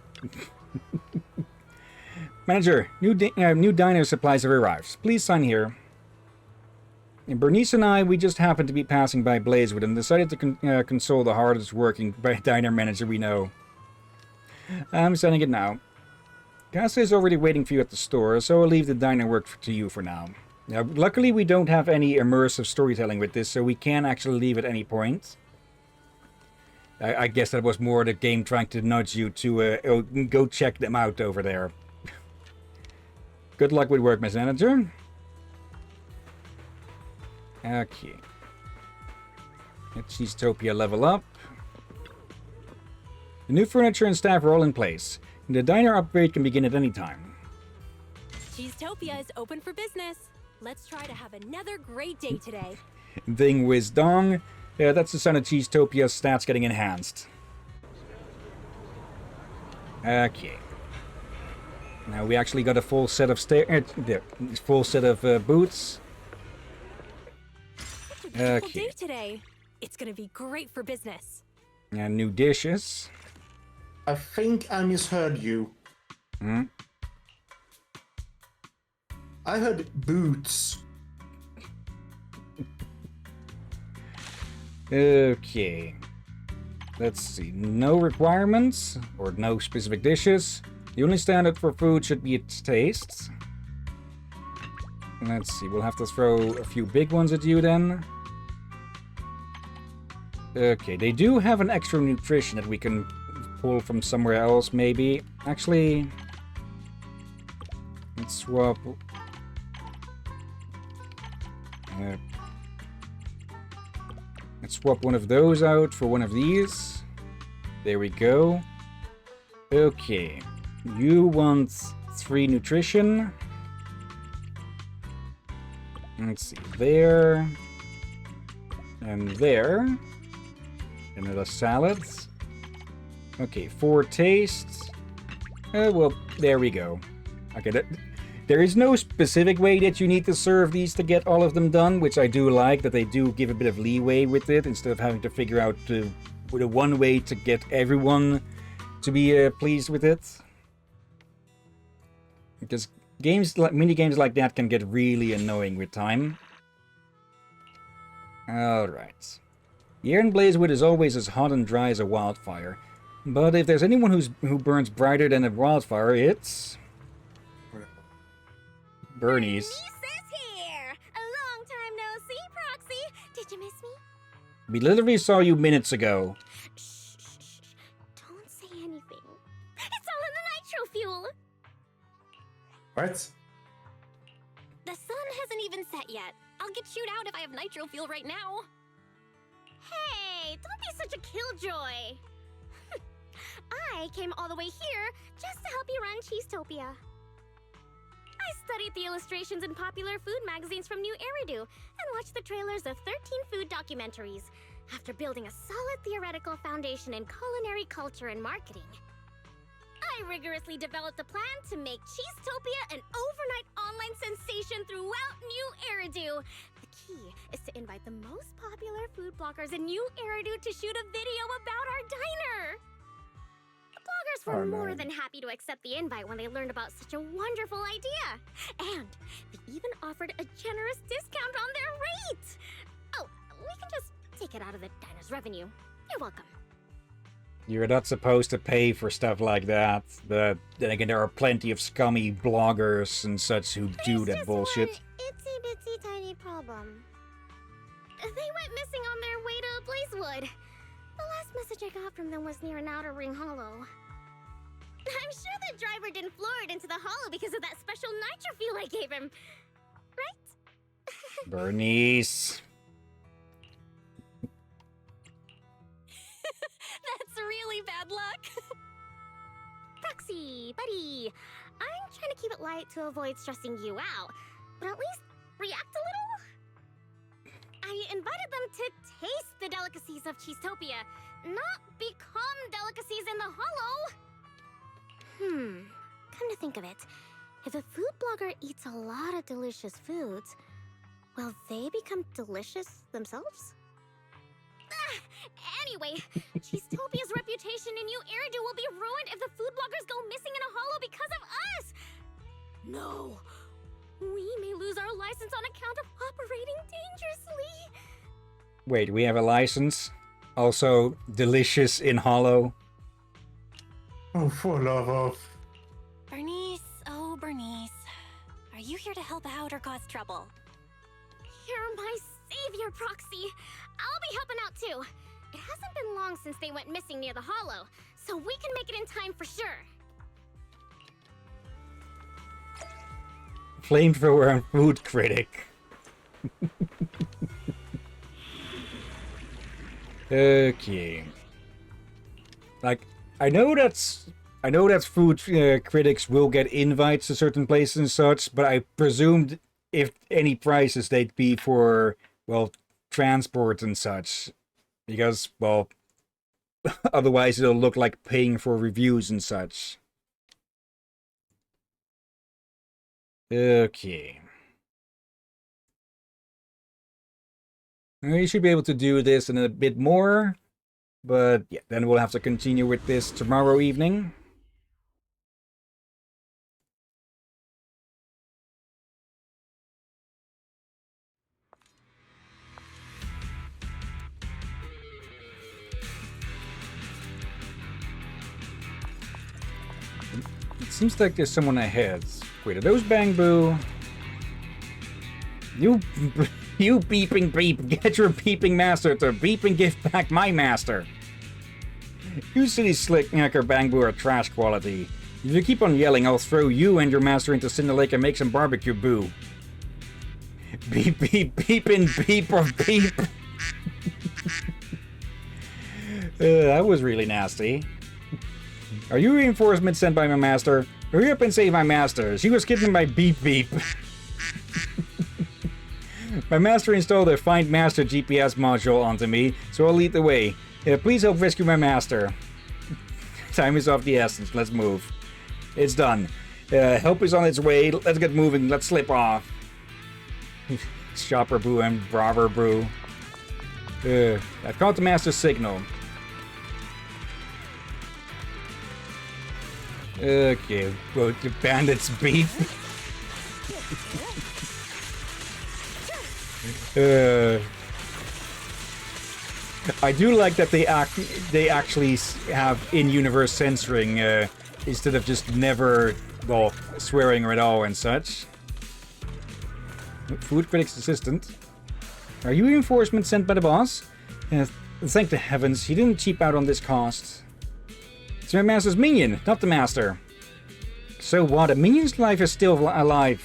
Manager, new diner supplies have arrived. Please sign here. And Bernice and I, we just happened to be passing by Blazewood and decided to console the hardest working diner manager we know. I'm sending it now. Casa is already waiting for you at the store, so I'll leave the diner work to you for now. Now, luckily we don't have any immersive storytelling with this, so we can actually leave at any point. I guess that was more the game trying to nudge you to go check them out over there. Good luck with work, Miss Manager. Okay. Let Cheesetopia level up. The new furniture and staff are all in place. The diner upgrade can begin at any time. Cheesetopia is open for business. Let's try to have another great day today. Ding whiz dong. Yeah, that's the sound of Cheesetopia's stats getting enhanced. Okay. Now we actually got a full set of full set of boots. Beautiful day today. It's gonna be great for business. And new dishes. I think I misheard you. Hmm? I heard boots. Okay. Let's see. No requirements or no specific dishes. The only standard for food should be its taste. Let's see. We'll have to throw a few big ones at you then. Okay, they do have an extra nutrition that we can pull from somewhere else, maybe. Actually, let's swap. Let's swap one of those out for one of these. There we go. Okay, you want 3 nutrition. Let's see, there. And there. Another salad. Okay, 4 tastes. Well, there we go. Okay, there is no specific way that you need to serve these to get all of them done, which I do like, that they do give a bit of leeway with it, instead of having to figure out the one way to get everyone to be pleased with it. Because mini games like that can get really annoying with time. Alright. The air in Blazewood is always as hot and dry as a wildfire. But if there's anyone who burns brighter than a wildfire, it's... Bernice. Bernice is We literally saw you minutes ago. Don't say anything. It's all in the nitro fuel! What? The sun hasn't even set yet. I'll get chewed out if I have nitro fuel right now. Hey, don't be such a killjoy. I came all the way here just to help you run Cheesetopia. I studied the illustrations in popular food magazines from New Eridu and watched the trailers of 13 food documentaries after building a solid theoretical foundation in culinary culture and marketing. I rigorously developed a plan to make Cheesetopia an overnight online sensation throughout New Eridu. The key is to invite the most popular food bloggers in New Eridu to shoot a video about our diner. The bloggers were more than happy to accept the invite when they learned about such a wonderful idea. And they even offered a generous discount on their rate. Oh, we can just take it out of the diner's revenue. You're welcome. You're not supposed to pay for stuff like that, but then again, there are plenty of scummy bloggers and such who do that bullshit. Itsy bitsy tiny problem. They went missing on their way to Blazewood. The last message I got from them was near an outer ring hollow. I'm sure the driver didn't floor it into the hollow because of that special nitro fuel I gave him. Right? Bernice. That's really bad luck. Proxy, buddy. I'm trying to keep it light to avoid stressing you out, but at least react a little. I invited them to taste the delicacies of Cheesetopia, not become delicacies in the hollow. Come to think of it, if a food blogger eats a lot of delicious foods, will they become delicious themselves? Anyway, Cheesetopia's reputation in New Eridu will be ruined if the food bloggers go missing in a hollow because of us! No! We may lose our license on account of operating dangerously! Wait, we have a license? Also, delicious in hollow? Oh, for love of... Bernice, oh Bernice. Are you here to help out or cause trouble? You're my savior, Proxy! I'll be helping out too! It hasn't been long since they went missing near the hollow, so we can make it in time for sure! Flamethrower and food critic. Okay. Like, I know that food critics will get invites to certain places and such, but I presumed if any prizes they'd be for, well, transport and such. Because, well, otherwise it'll look like paying for reviews and such. Okay. We should be able to do this in a bit more, but yeah, then we'll have to continue with this tomorrow evening. It seems like there's someone ahead. Wait, are those Bang Boo? You beeping beep! Get your beeping master to beep and give back my master! You silly slick knacker Bang Boo are trash quality. If you keep on yelling, I'll throw you and your master into Cinder Lake and make some barbecue boo. Beep beep beep and beep of beep! That was really nasty. Are you reinforcements sent by my master? Hurry up and save my master. She was kidnapped by Beep Beep. My master installed a Find Master GPS module onto me, so I'll lead the way. Please help rescue my master. Time is of the essence. Let's move. It's done. Help is on its way. Let's get moving. Let's slip off. Shopper Boo and Braver Brew. I've caught the master's signal. Okay, well, the bandits beef. I do like that they actually have in-universe censoring instead of just never, well, swearing at all and such. Food critic's assistant. Are you reinforcements sent by the boss? Thank the heavens, he didn't cheap out on this cost. It's my master's minion, not the master. So what? A minion's life is still alive.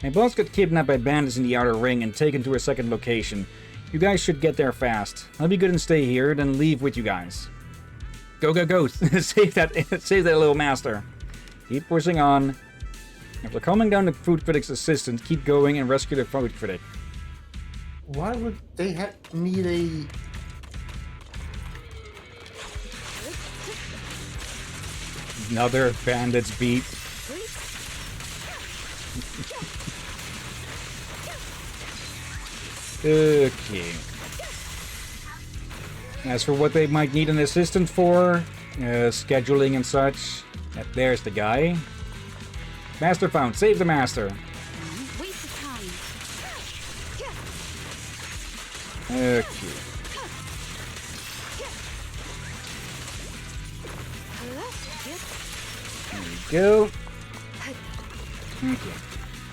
My boss got kidnapped by bandits in the outer ring and taken to a second location. You guys should get there fast. I'll be good and stay here, then leave with you guys. Go, go, go! Save that little master. Keep pushing on. After calming down the food critic's assistant, keep going and rescue the food critic. Why would they need a... Another bandit's beat. Okay. As for what they might need an assistant for, scheduling and such, there's the guy. Master found. Save the master. Waste of time. Okay. There we go. Okay.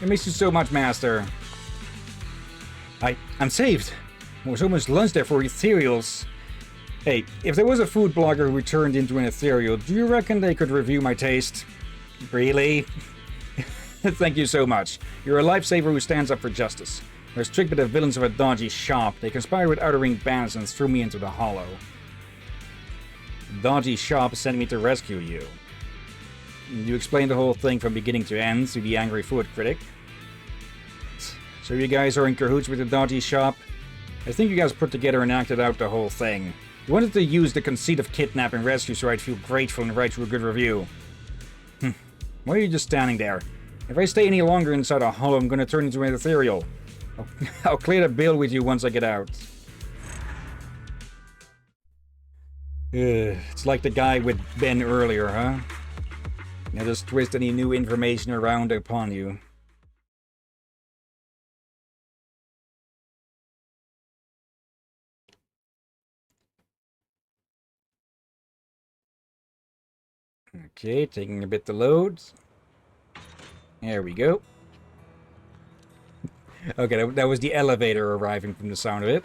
I miss you so much, Master. I'm saved. There was so much lunch there for ethereals. Hey, if there was a food blogger who turned into an ethereal, do you reckon they could review my taste? Really? Thank you so much. You're a lifesaver who stands up for justice. I was tricked by the villains of a dodgy shop. They conspired with Outer Ring bandits and threw me into the hollow. The dodgy shop sent me to rescue you. You explained the whole thing from beginning to end to the angry food critic. So you guys are in cahoots with the dodgy shop? I think you guys put together and acted out the whole thing. You wanted to use the conceit of kidnap and rescue so I'd feel grateful and write you a good review. Why are you just standing there? If I stay any longer inside a hollow, I'm gonna turn into an ethereal. I'll clear the bill with you once I get out. It's like the guy with Ben earlier, huh? Now just twist any new information around upon you. Okay, taking a bit to load. There we go. Okay, that was the elevator arriving from the sound of it.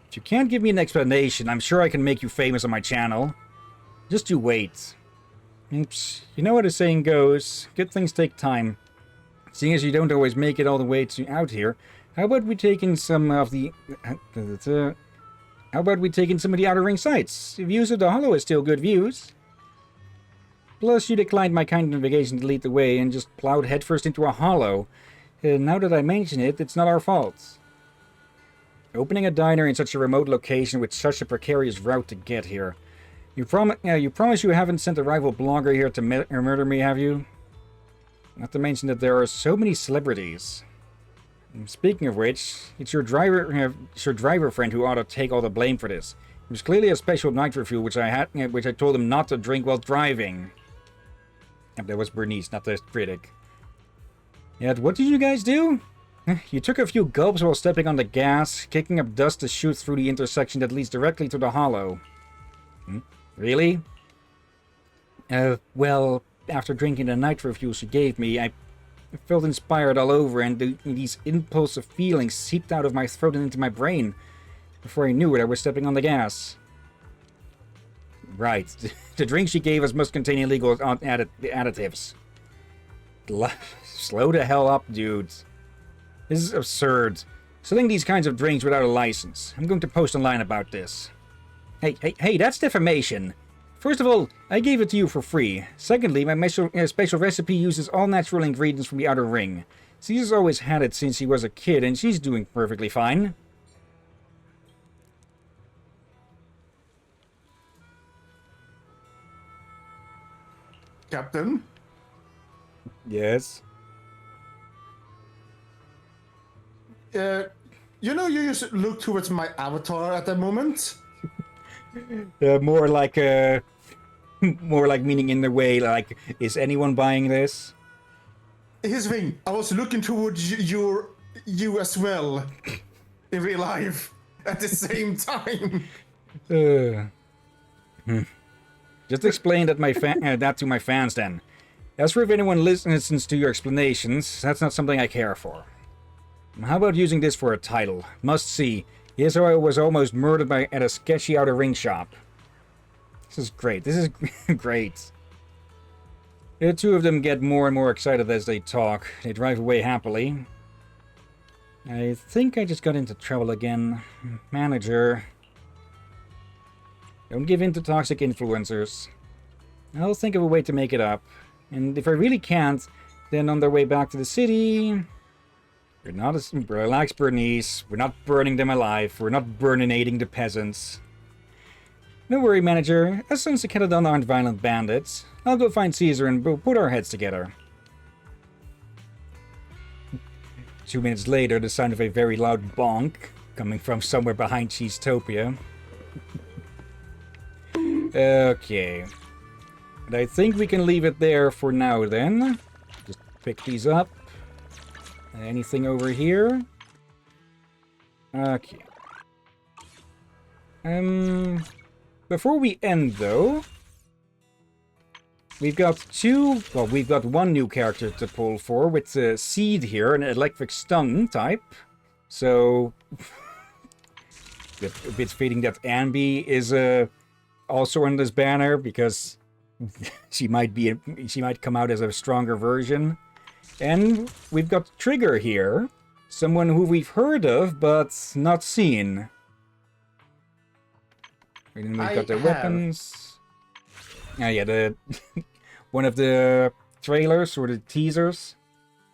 If you can't give me an explanation, I'm sure I can make you famous on my channel. Just you wait. Oops. You know what the saying goes, good things take time. Seeing as you don't always make it all the way out here, how about we take in some of the... How about we take in some of the Outer Ring sites? The views of the Hollow is still good views. Plus, you declined my kind invitation to lead the way and just plowed headfirst into a hollow. Now that I mention it, it's not our fault. Opening a diner in such a remote location with such a precarious route to get here. You promise you haven't sent a rival blogger here to murder me, have you? Not to mention that there are so many celebrities. Speaking of which, it's your driver friend who ought to take all the blame for this. It was clearly a special night refuel which I told him not to drink while driving. And that was Bernice, not the critic. Yet, what did you guys do? You took a few gulps while stepping on the gas, kicking up dust to shoot through the intersection that leads directly to the hollow. Really? Well, after drinking the night refuel she gave me, I felt inspired all over, and these impulsive feelings seeped out of my throat and into my brain. Before I knew it, I was stepping on the gas. Right. The drink she gave us must contain illegal additives. Slow the hell up, dudes. This is absurd. Selling these kinds of drinks without a license. I'm going to post online about this. Hey, that's defamation. First of all, I gave it to you for free. Secondly, my special recipe uses all natural ingredients from the Outer Ring. Caesar's always had it since he was a kid, and she's doing perfectly fine. Captain? Yes? You know, you just look towards my avatar at the moment. More like meaning in the way, like, is anyone buying this? Here's the thing, I was looking towards you as well, in real life, at the same time. Just explain that that to my fans then. As for if anyone listens to your explanations, that's not something I care for. How about using this for a title? Must see. Here's how I was almost murdered at a sketchy outer ring shop. This is great. This is great. The two of them get more and more excited as they talk. They drive away happily. I think I just got into trouble again. Manager. Don't give in to toxic influencers. I'll think of a way to make it up. And if I really can't, then on their way back to the city... Relax, Bernice. We're not burning them alive. We're not burninating the peasants. Don't worry, manager. Us and Cicadon aren't violent bandits. I'll go find Caesar and we'll put our heads together. 2 minutes later, the sound of a very loud bonk coming from somewhere behind Cheesetopia. Okay. And I think we can leave it there for now then. Just pick these up. Anything over here? Okay. Before we end though, we've got one new character to pull for with Seed here, an electric stun type. So a bit fitting that Ambi is also on this banner because she might come out as a stronger version. And we've got Trigger here, someone who we've heard of but not seen. And then we've got the weapons. Yeah, the one of the trailers or the teasers.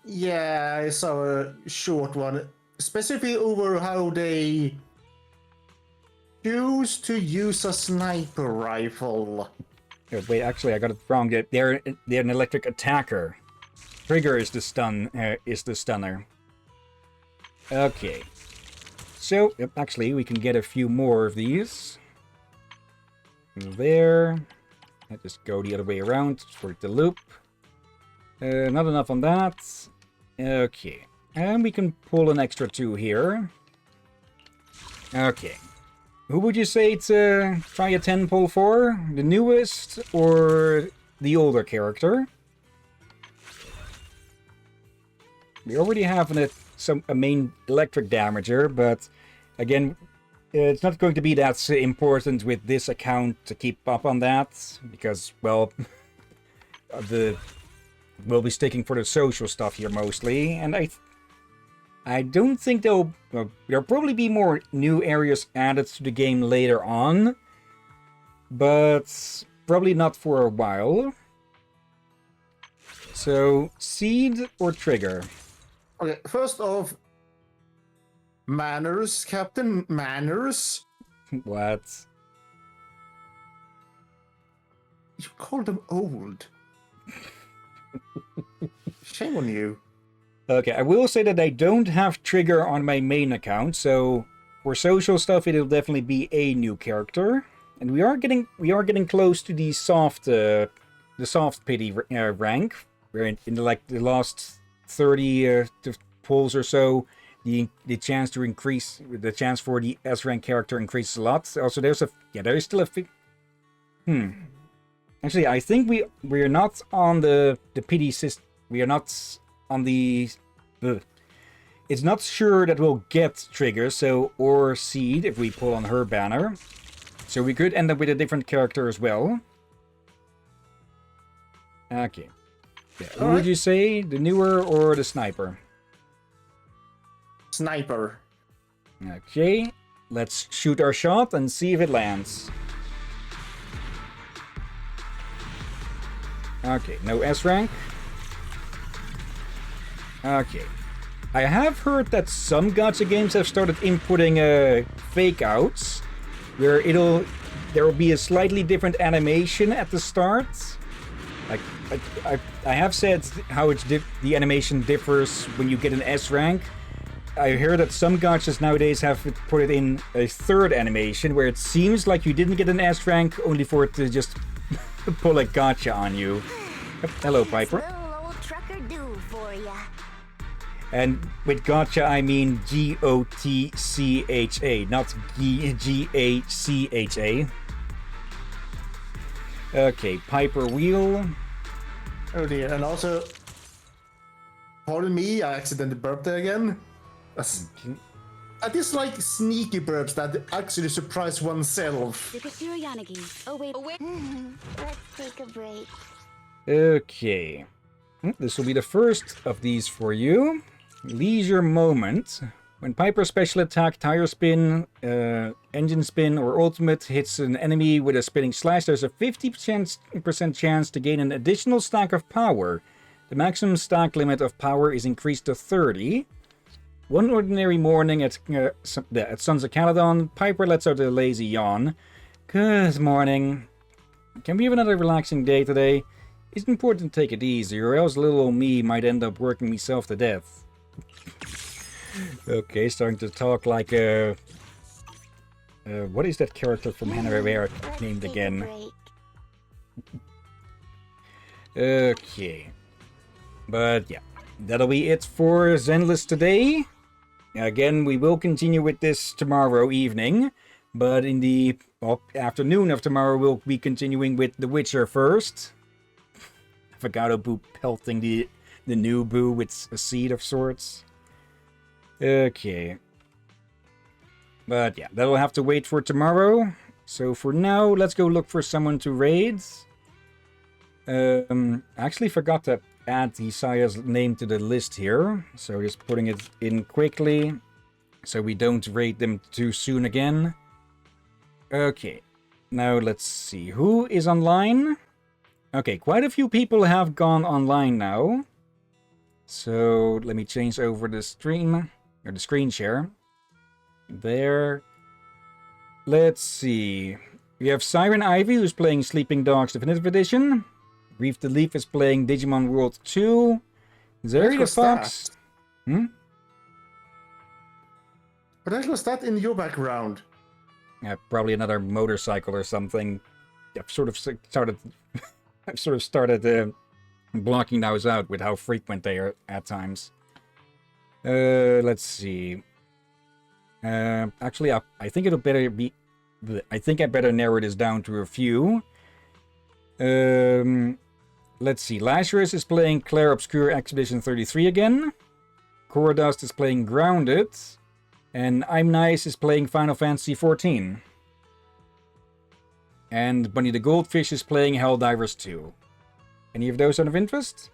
Yeah, I saw a short one, specifically over how they choose to use a sniper rifle. Oh, wait, actually, I got it wrong. They're an electric attacker. Trigger is the stunner. Okay. So, actually, we can get a few more of these. There. I just go the other way around for the loop. Not enough on that. Okay. And we can pull an extra 2 here. Okay. Who would you say to try a 10 pull for? The newest or the older character? We already have a main electric damager, but again, it's not going to be that important with this account to keep up on that, because, well, we'll be sticking for the social stuff here mostly, and I don't think there'll probably be more new areas added to the game later on, but probably not for a while. So, Seed or Trigger? Okay, first off, manners, Captain, manners. What? You called them old. Shame on you. Okay, I will say that I don't have Trigger on my main account, so for social stuff it'll definitely be a new character, and we are getting close to the soft pity rank. We're in the last 30 pulls or so. The chance to increase the chance for the S rank character increases a lot. Also, there is still a Actually, I think we're not on the pity system. We are not on the. It's not sure that we'll get Trigger, so or Seed if we pull on her banner. So we could end up with a different character as well. Okay. Yeah. Who would you say, the newer or the sniper? Sniper. Okay. Let's shoot our shot and see if it lands. Okay, no S rank. Okay. I have heard that some gacha games have started inputting fake outs, where there will be a slightly different animation at the start. Like I have said how the animation differs when you get an S rank. I heard that some gachas nowadays have put it in a third animation where it seems like you didn't get an S rank, only for it to just pull a gacha on you. Hello, Piper. And with gacha, I mean G-O-T-C-H-A, not G-A-C-H-A. Okay, Piper Wheel. Oh dear, and also, pardon me, I accidentally burped there again. I dislike sneaky burps that actually surprise oneself. Oh wait. Let's take a break. Okay. This will be the first of these for you. Leisure moment. When Piper special attack, tire spin, engine spin, or ultimate hits an enemy with a spinning slash, there's a 50% chance to gain an additional stack of power. The maximum stack limit of power is increased to 30. One ordinary morning at Sons of Caledon, Piper lets out a lazy yawn. Good morning. Can we have another relaxing day today? It's important to take it easy, or else little old me might end up working myself to death. Okay, starting to talk like what is that character from Hanna-Barbera named again? Okay. But yeah, that'll be it for Zenless today. Again, we will continue with this tomorrow evening, but in the afternoon of tomorrow we'll be continuing with The Witcher first. Avocado Boo pelting the new Boo with a seed of sorts. Okay. But yeah, that'll have to wait for tomorrow. So for now, let's go look for someone to raid. I actually forgot to add Isaiah's name to the list here. So just putting it in quickly, so we don't raid them too soon again. Okay. Now let's see. Who is online? Okay, quite a few people have gone online now. So let me change over the stream, or the screen share. There. Let's see. We have Siren Ivy, who's playing Sleeping Dogs Definitive Edition. Reef the Leaf is playing Digimon World 2. Zeri the Fox. What the heck was that in your background? Yeah, probably another motorcycle or something. I've sort of started blocking those out with how frequent they are at times. Let's see. Actually, I think it'll better be. I think I better narrow this down to a few. Let's see. Lazarus is playing Claire Obscure Expedition 33 again. Coradust is playing Grounded. And I'm Nice is playing Final Fantasy 14. And Bunny the Goldfish is playing Helldivers 2. Any of those sound of interest?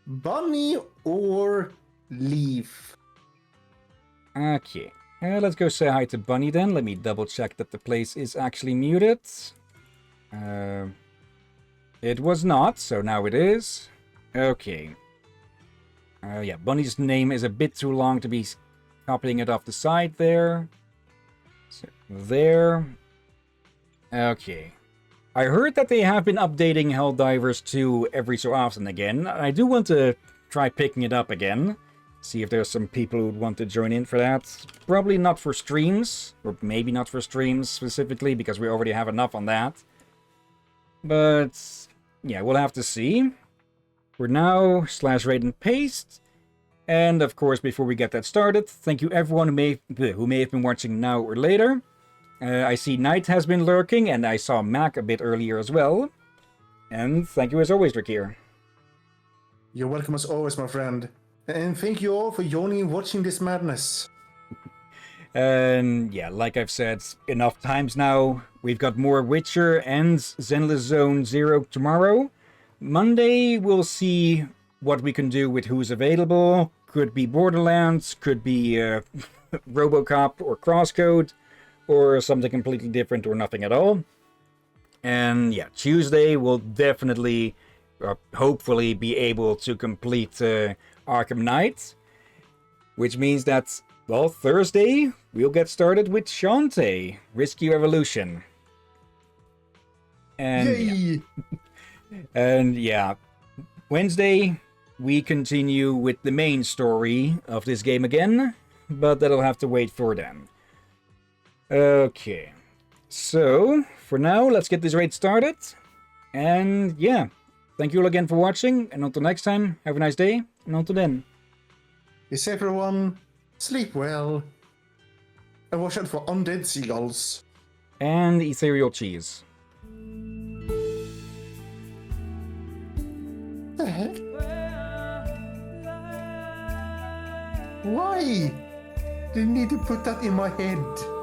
Bunny or Leaf? Okay. Let's go say hi to Bunny then. Let me double check that the place is actually muted. It was not, so now it is. Okay. Yeah, Bunny's name is a bit too long to be copying it off the side there. So, there. Okay. I heard that they have been updating Helldivers 2 every so often again. I do want to try picking it up again. See if there's some people who would want to join in for that. Probably not for streams, or maybe not for streams specifically, because we already have enough on that. But yeah, we'll have to see. For now, /raid and paste. And of course, before we get that started, thank you everyone who may have been watching now or later. I see Knight has been lurking, and I saw Mac a bit earlier as well. And thank you as always, Drakir. You're welcome as always, my friend. And thank you all for joining and watching this madness. And yeah, like I've said enough times now, we've got more Witcher and Zenless Zone 0 tomorrow. Monday, we'll see what we can do with who's available. Could be Borderlands, could be Robocop or Crosscode, or something completely different or nothing at all. And yeah, Tuesday we'll definitely, hopefully, be able to complete Arkham Knight. Which means that, well, Thursday we'll get started with Shantae, Rescue Evolution. And yay! And yeah, Wednesday we continue with the main story of this game again, but that'll have to wait for then. Okay, so for now, let's get this raid started. And yeah, thank you all again for watching, and until next time, have a nice day, and until then. Be safe, everyone. Sleep well. And watch out for undead seagulls. And ethereal cheese. the heck? Why? They need to put that in my head.